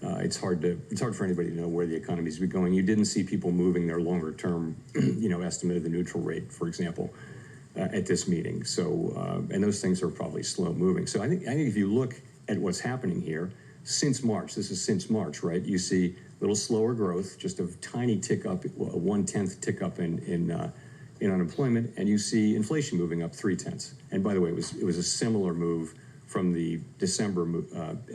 it's hard for anybody to know where the economy is going. You didn't see people moving their longer term, estimate of the neutral rate, for example, at this meeting. So, and those things are probably slow moving. So I think if you look at what's happening here since March, this is since March, right? You see a little slower growth, just a tiny tick up, a 1/10 tick up in unemployment, and you see inflation moving up 0.3. And by the way, it was a similar move from the December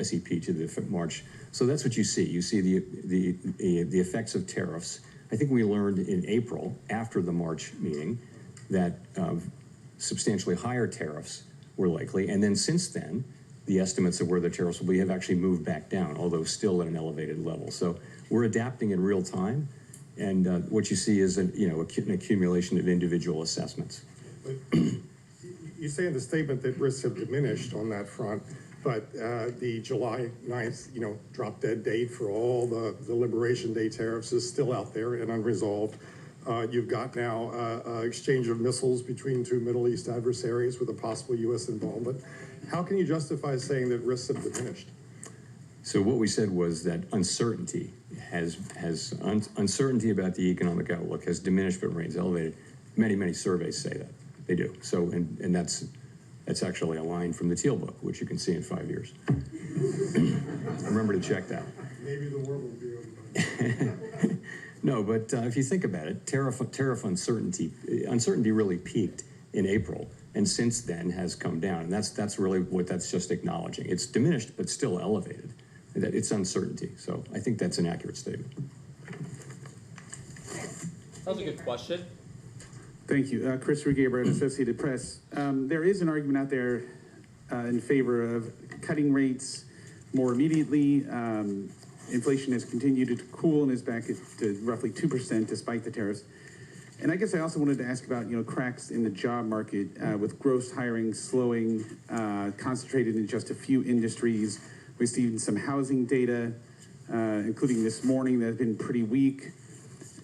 SEP to the March. So that's what you see. You see the effects of tariffs. I think we learned in April, after the March meeting, that substantially higher tariffs were likely. And then since then, the estimates of where the tariffs will be have actually moved back down, although still at an elevated level. So we're adapting in real time. And what you see is an accumulation of individual assessments. You say in the statement that risks have diminished on that front, but the July 9th, drop dead date for all the Liberation Day tariffs is still out there and unresolved. You've got now exchange of missiles between two Middle East adversaries with a possible U.S. involvement. How can you justify saying that risks have diminished? So what we said was that uncertainty uncertainty about the economic outlook has diminished but remains elevated. Many surveys say that. They do. So, and that's actually a line from the Teal book, which you can see in 5 years. Remember to check that. Maybe the world will be over. No, but if you think about it, tariff uncertainty really peaked in April, and since then has come down, and that's really what that's just acknowledging. It's diminished, but still elevated. That it's uncertainty. So I think that's an accurate statement. That was a good question. Thank you. Chris Rugaber, Associated Press. There is an argument out there in favor of cutting rates more immediately. Inflation has continued to cool and is back to roughly 2% despite the tariffs. And I guess I also wanted to ask about, cracks in the job market with gross hiring slowing, concentrated in just a few industries. We've seen some housing data, including this morning, that has been pretty weak.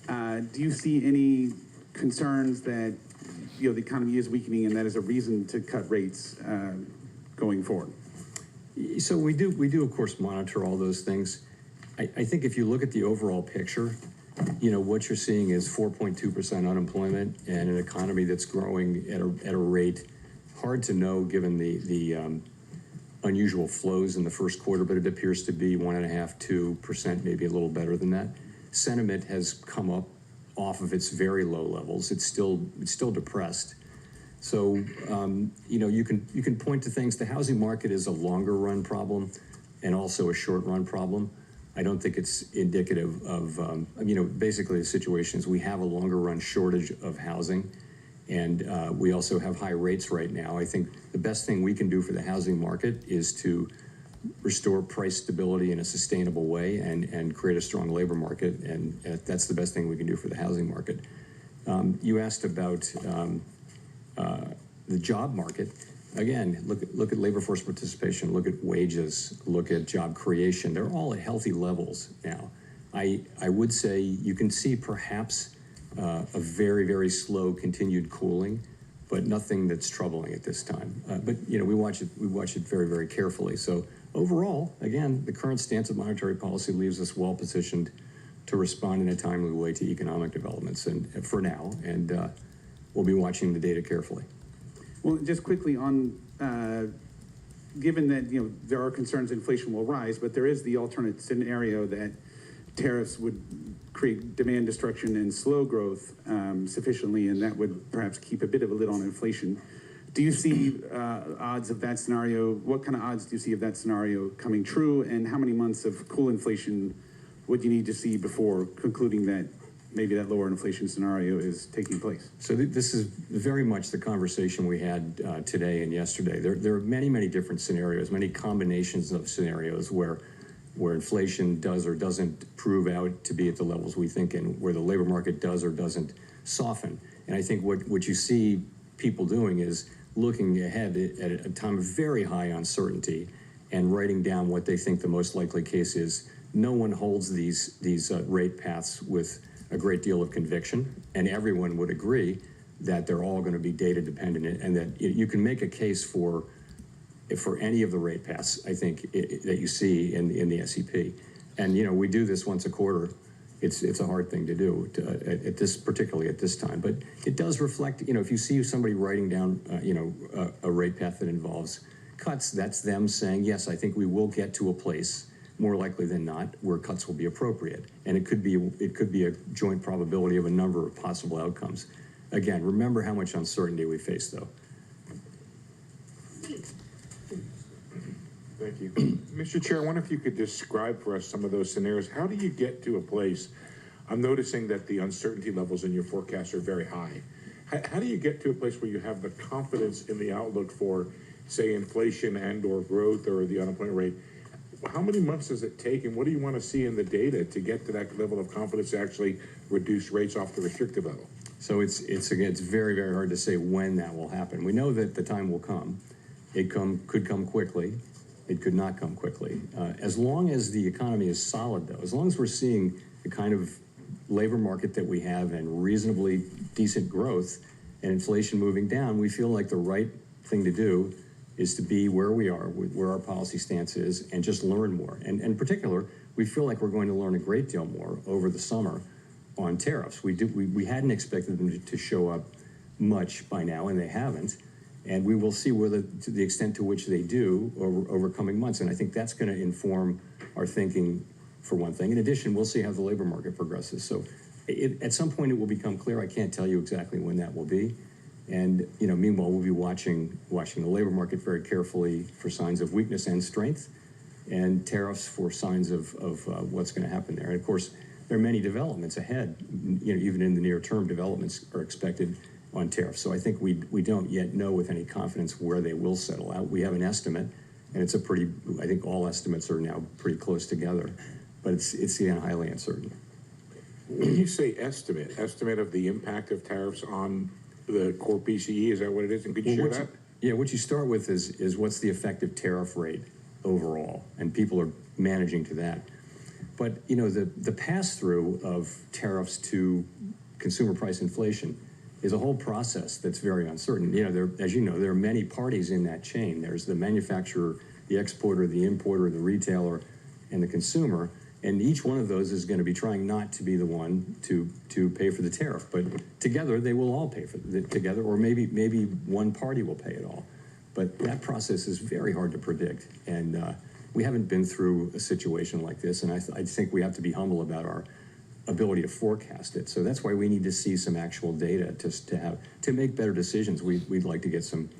Do you see any concerns that the economy is weakening and that is a reason to cut rates going forward? So we do of course monitor all those things. I think if you look at the overall picture, what you're seeing is 4.2% unemployment and an economy that's growing at a rate hard to know given the unusual flows in the first quarter, but it appears to be 1.5%, 2%, maybe a little better than that. Sentiment has come up off of its very low levels. It's still depressed. So you can point to things. The housing market is a longer run problem and also a short run problem. I don't think it's indicative of basically the situation is we have a longer run shortage of housing, and we also have high rates right now. I think the best thing we can do for the housing market is to restore price stability in a sustainable way and create a strong labor market, and that's the best thing we can do for the housing market. You asked about the job market. Again, look at labor force participation, look at wages, look at job creation. They're all at healthy levels now. I would say you can see perhaps a very, very slow continued cooling, but nothing that's troubling at this time. But we watch it very, very carefully. So overall, again, the current stance of monetary policy leaves us well positioned to respond in a timely way to economic developments, and for now, and we'll be watching the data carefully. Well, just quickly on, given that there are concerns inflation will rise, but there is the alternate scenario that tariffs would create demand destruction and slow growth sufficiently, and that would perhaps keep a bit of a lid on inflation. Do you see odds of that scenario? What kind of odds do you see of that scenario coming true, and how many months of cool inflation would you need to see before concluding that maybe that lower inflation scenario is taking place? So this is very much the conversation we had today and yesterday. There are many, many different scenarios, many combinations of scenarios where inflation does or doesn't prove out to be at the levels we think, and where the labor market does or doesn't soften. And I think what you see people doing is looking ahead at a time of very high uncertainty and writing down what they think the most likely case is. No one holds these rate paths with a great deal of conviction, and everyone would agree that they're all going to be data dependent, and that you can make a case for any of the rate paths, I think, that you see in the SEP. And, you know, we do this once a quarter. It's a hard thing to do particularly at this time, but it does reflect, you know, if you see somebody writing down, a rate path that involves cuts, that's them saying, yes, I think we will get to a place, more likely than not, where cuts will be appropriate. And it could be a joint probability of a number of possible outcomes. Again, remember how much uncertainty we face, though. Thank you. Mr. Chair, I wonder if you could describe for us some of those scenarios. How do you get to a place? I'm noticing that the uncertainty levels in your forecast are very high. How do you get to a place where you have the confidence in the outlook for, say, inflation and or growth or the unemployment rate? How many months does it take, and what do you want to see in the data to get to that level of confidence to actually reduce rates off the restrictive level? So it's very, very hard to say when that will happen. We know that the time will come. It could come quickly. It could not come quickly. As long as the economy is solid, though, as long as we're seeing the kind of labor market that we have and reasonably decent growth and inflation moving down, we feel like the right thing to do is to be where we are, where our policy stance is, and just learn more. And in particular, we feel like we're going to learn a great deal more over the summer on tariffs. We hadn't expected them to show up much by now, and they haven't. And we will see whether, to the extent to which they do over coming months. And I think that's going to inform our thinking, for one thing. In addition, we'll see how the labor market progresses. So at some point it will become clear. I can't tell you exactly when that will be. And, you know, meanwhile, we'll be watching the labor market very carefully for signs of weakness and strength, and tariffs for signs of what's going to happen there. And of course, there are many developments ahead. You know, even in the near term, developments are expected on tariffs. So I think we don't yet know with any confidence where they will settle out. We have an estimate, and it's I think all estimates are now pretty close together, but it's again highly uncertain. When you say estimate of the impact of tariffs on the core PCE, is that what it is? And could you share that? Yeah, what you start with is what's the effective tariff rate overall, and people are managing to that. But, you know, the pass-through of tariffs to consumer price inflation is a whole process that's very uncertain. You know, as you know, there are many parties in that chain. There's the manufacturer, the exporter, the importer, the retailer, and the consumer. And each one of those is going to be trying not to be the one to pay for the tariff. But together, they will all pay for it together, or maybe one party will pay it all. But that process is very hard to predict. And we haven't been through a situation like this. And I think we have to be humble about our ability to forecast it. So that's why we need to see some actual data to make better decisions. We'd like to get some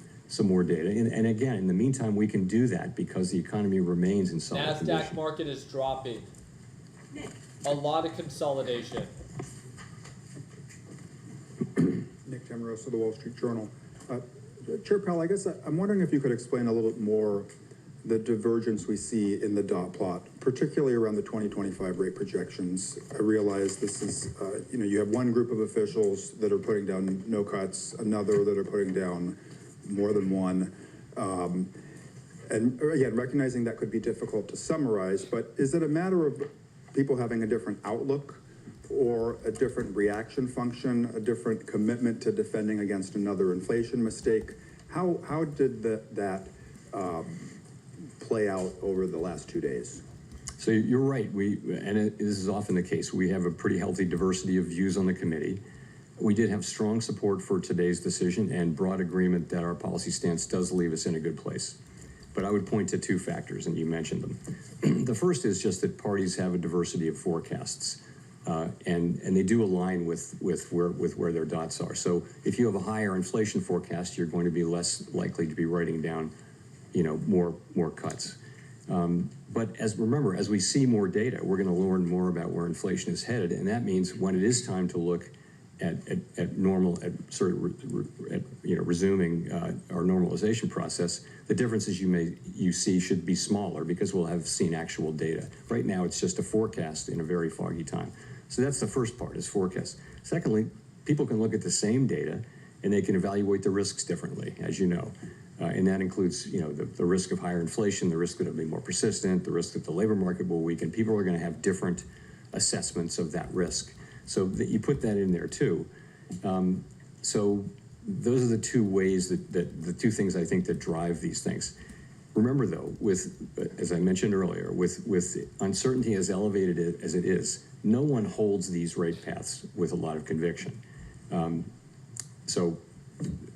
more data. And again, in the meantime, we can do that because the economy remains in solid NASDAQ condition. market is dropping. A lot of consolidation. Nick Tamarosa, the Wall Street Journal. Chair Powell, I guess I'm wondering if you could explain a little bit more the divergence we see in the dot plot, particularly around the 2025 rate projections. I realize this is, you have one group of officials that are putting down no cuts, another that are putting down more than one. And again, recognizing that could be difficult to summarize, but is it a matter of people having a different outlook or a different reaction function, a different commitment to defending against another inflation mistake? How did that play out over the last 2 days? So you're right. This is often the case. We have a pretty healthy diversity of views on the committee. We did have strong support for today's decision and broad agreement that our policy stance does leave us in a good place. But I would point to two factors, and you mentioned them. The first is just that parties have a diversity of forecasts, and they do align with where their dots are. So if you have a higher inflation forecast, you're going to be less likely to be writing down, more cuts. But remember, as we see more data, we're going to learn more about where inflation is headed, and that means when it is time to look at resuming our normalization process, the differences you see should be smaller because we'll have seen actual data. Right now, it's just a forecast in a very foggy time. So that's the first part, is forecast. Secondly, people can look at the same data and they can evaluate the risks differently, as you know. And that includes, the risk of higher inflation, the risk that it'll be more persistent, the risk that the labor market will weaken. People are going to have different assessments of that risk. So you put that in there too. So those are the two ways the two things I think that drive these things. Remember though, as I mentioned earlier, with uncertainty as elevated as it is, no one holds these rate paths with a lot of conviction. So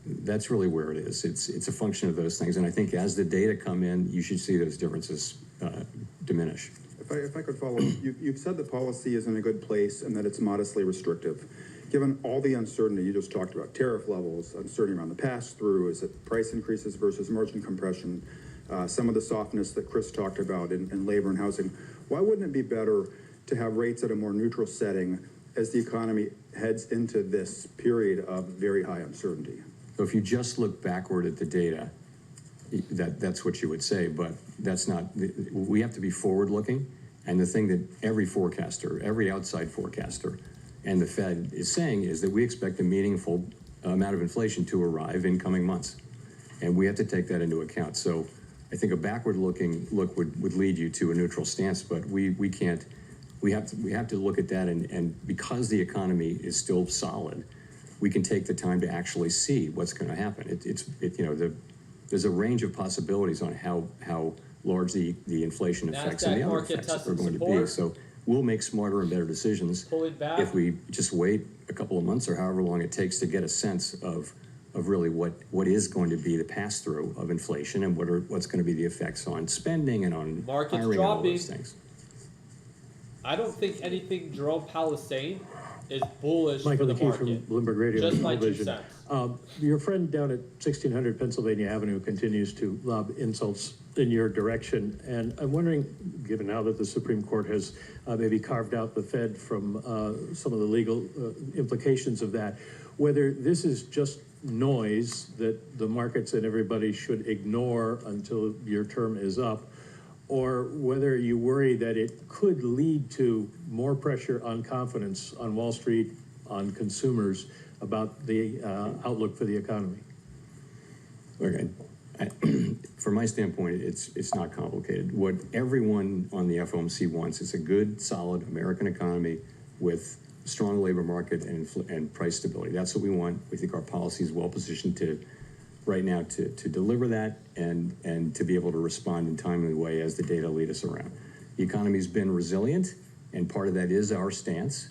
that's really where it is. It's a function of those things. And I think as the data come in, you should see those differences diminish. If I could follow, you've said the policy is in a good place and that it's modestly restrictive. Given all the uncertainty you just talked about, tariff levels, uncertainty around the pass-through, is it price increases versus margin compression, some of the softness that Chris talked about in labor and housing, why wouldn't it be better to have rates at a more neutral setting as the economy heads into this period of very high uncertainty? So if you just look backward at the data, that's what you would say, but that's not, we have to be forward-looking, and the thing that every forecaster, every outside forecaster, and the Fed is saying is that we expect a meaningful amount of inflation to arrive in coming months, and we have to take that into account. So I think a backward-looking look would lead you to a neutral stance, but we can't. We have to look at that, and because the economy is still solid, we can take the time to actually see what's going to happen. There's a range of possibilities on how large the inflation effects and the other effects are going to be. So we'll make smarter and better decisions if we just wait a couple of months or however long it takes to get a sense of really what is going to be the pass-through of inflation and what's going to be the effects on spending and on Market's hiring and all those dropping. things. I don't think anything Jerome Powell is saying is bullish Michael for the McKee from market. Bloomberg Radio. Just my 2 Television. cents. Your friend down at 1600 Pennsylvania Avenue continues to lob insults in your direction. And I'm wondering, given now that the Supreme Court has maybe carved out the Fed from some of the legal implications of that, whether this is just noise that the markets and everybody should ignore until your term is up, or whether you worry that it could lead to more pressure on confidence on Wall Street, on consumers, about the outlook for the economy. Okay. From my standpoint, it's not complicated. What everyone on the FOMC wants is a good, solid American economy with strong labor market and price stability. That's what we want. We think our policy is well positioned right now to deliver that and to be able to respond in a timely way as the data lead us around. The economy's been resilient, and part of that is our stance.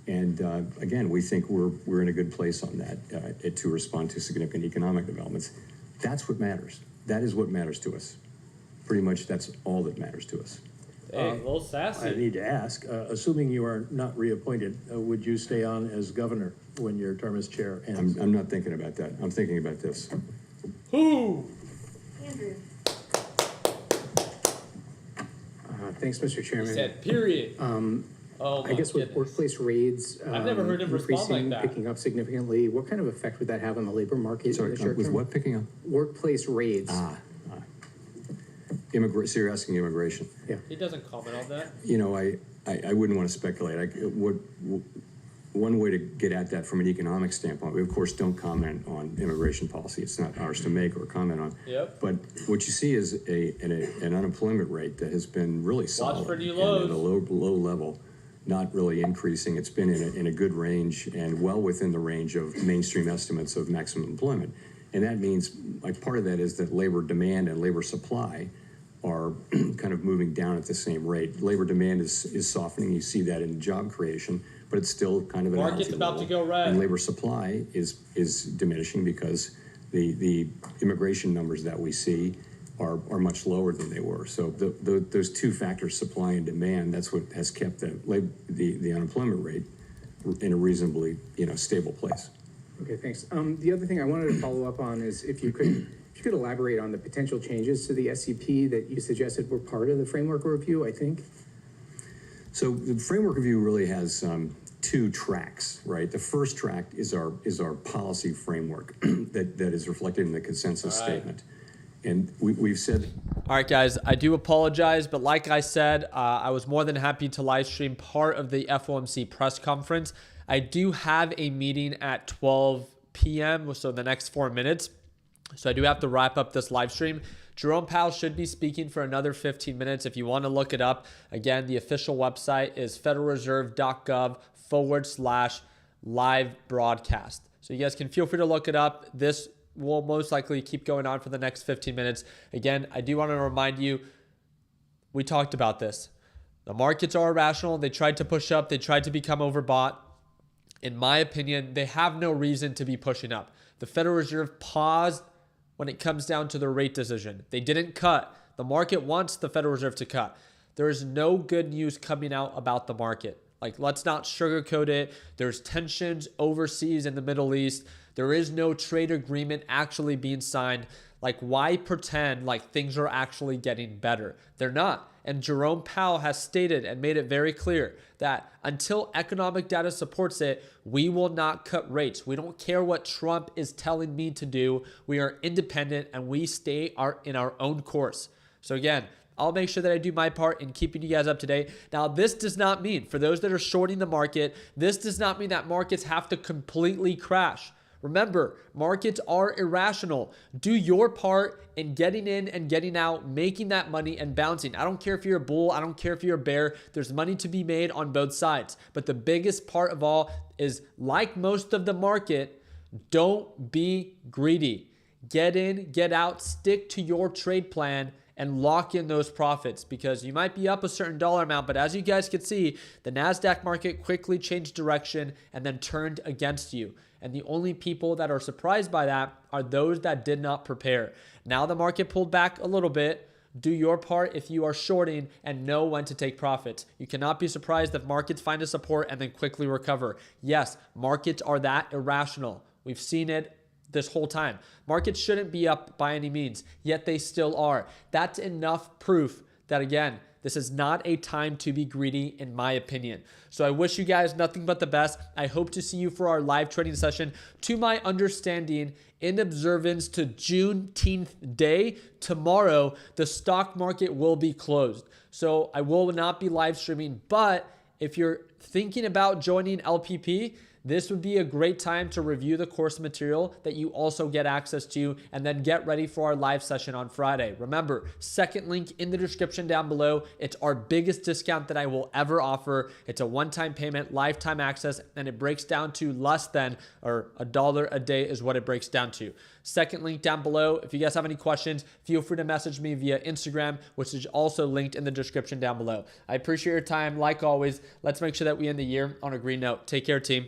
And again, we think we're in a good place on that to respond to significant economic developments. That's what matters. That is what matters to us. Pretty much that's all that matters to us. Hey, a little sassy. I need to ask, assuming you are not reappointed, would you stay on as governor when your term as chair ends? I'm not thinking about that. I'm thinking about this. Who? Andrew. Thanks, Mr. He Chairman. said, period. Oh, I guess with goodness. workplace raids I've never heard him respond increasing, like that. picking up significantly, what kind of effect would that have on the labor market Sorry, in the short with term? what picking up? Workplace raids. So you're asking immigration. Yeah. He doesn't comment on that. You know, I wouldn't want to speculate. One way to get at that from an economic standpoint, we of course don't comment on immigration policy. It's not ours to make or comment on. Yep. But what you see is an unemployment rate that has been really solid for new and lows. at a low level, not really increasing. It's been in a good range and well within the range of mainstream estimates of maximum employment. And that means, like, part of that is that labor demand and labor supply are kind of moving down at the same rate. Labor demand is softening. You see that in job creation, but it's still kind of at a Market's healthy about level. to go red. And labor supply is diminishing because the immigration numbers that we see are much lower than they were. So those two factors, supply and demand, that's what has kept the unemployment rate in a reasonably stable place. Okay, thanks. The other thing I wanted to follow up on is if you could elaborate on the potential changes to the SCP that you suggested were part of the framework review, I think. So the framework review really has two tracks, right? The first track is our policy framework that is reflected in the consensus statement. And we've said... All right, guys, I do apologize, but like I said, I was more than happy to live stream part of the FOMC press conference. I do have a meeting at 12 p.m., so the next 4 minutes. So I do have to wrap up this live stream. Jerome Powell should be speaking for another 15 minutes. If you want to look it up, again, the official website is federalreserve.gov/live broadcast. So you guys can feel free to look it up. This will most likely keep going on for the next 15 minutes. Again, I do want to remind you, we talked about this. The markets are irrational. They tried to push up. They tried to become overbought. In my opinion, they have no reason to be pushing up. The Federal Reserve paused when it comes down to the rate decision. They didn't cut. The market wants the Federal Reserve to cut. There is no good news coming out about the market. Like, let's not sugarcoat it. There's tensions overseas in the Middle East. There is no trade agreement actually being signed. Like, why pretend like things are actually getting better? They're not. And Jerome Powell has stated and made it very clear that until economic data supports it, we will not cut rates. We don't care what Trump is telling me to do. We are independent and we stay in our own course. So again, I'll make sure that I do my part in keeping you guys up to date. Now, this does not mean, for those that are shorting the market, this does not mean that markets have to completely crash. Remember, markets are irrational. Do your part in getting in and getting out, making that money and bouncing. I don't care if you're a bull. I don't care if you're a bear. There's money to be made on both sides. But the biggest part of all is, like most of the market, don't be greedy. Get in, get out, stick to your trade plan, and lock in those profits, because you might be up a certain dollar amount, but as you guys can see, the NASDAQ market quickly changed direction and then turned against you. And the only people that are surprised by that are those that did not prepare. Now the market pulled back a little bit. Do your part if you are shorting and know when to take profits. You cannot be surprised if markets find a support and then quickly recover. Yes, markets are that irrational. We've seen it this whole time. Markets shouldn't be up by any means, yet they still are. That's enough proof that, again, this is not a time to be greedy, in my opinion. So I wish you guys nothing but the best. I hope to see you for our live trading session. To my understanding, in observance to Juneteenth Day, tomorrow, the stock market will be closed. So I will not be live streaming, but if you're thinking about joining LPP, this would be a great time to review the course material that you also get access to, and then get ready for our live session on Friday. Remember, second link in the description down below. It's our biggest discount that I will ever offer. It's a one-time payment, lifetime access, and it breaks down to less than, or $1 a day is what it breaks down to. Second link down below. If you guys have any questions, feel free to message me via Instagram, which is also linked in the description down below. I appreciate your time. Like always, let's make sure that we end the year on a green note. Take care, team.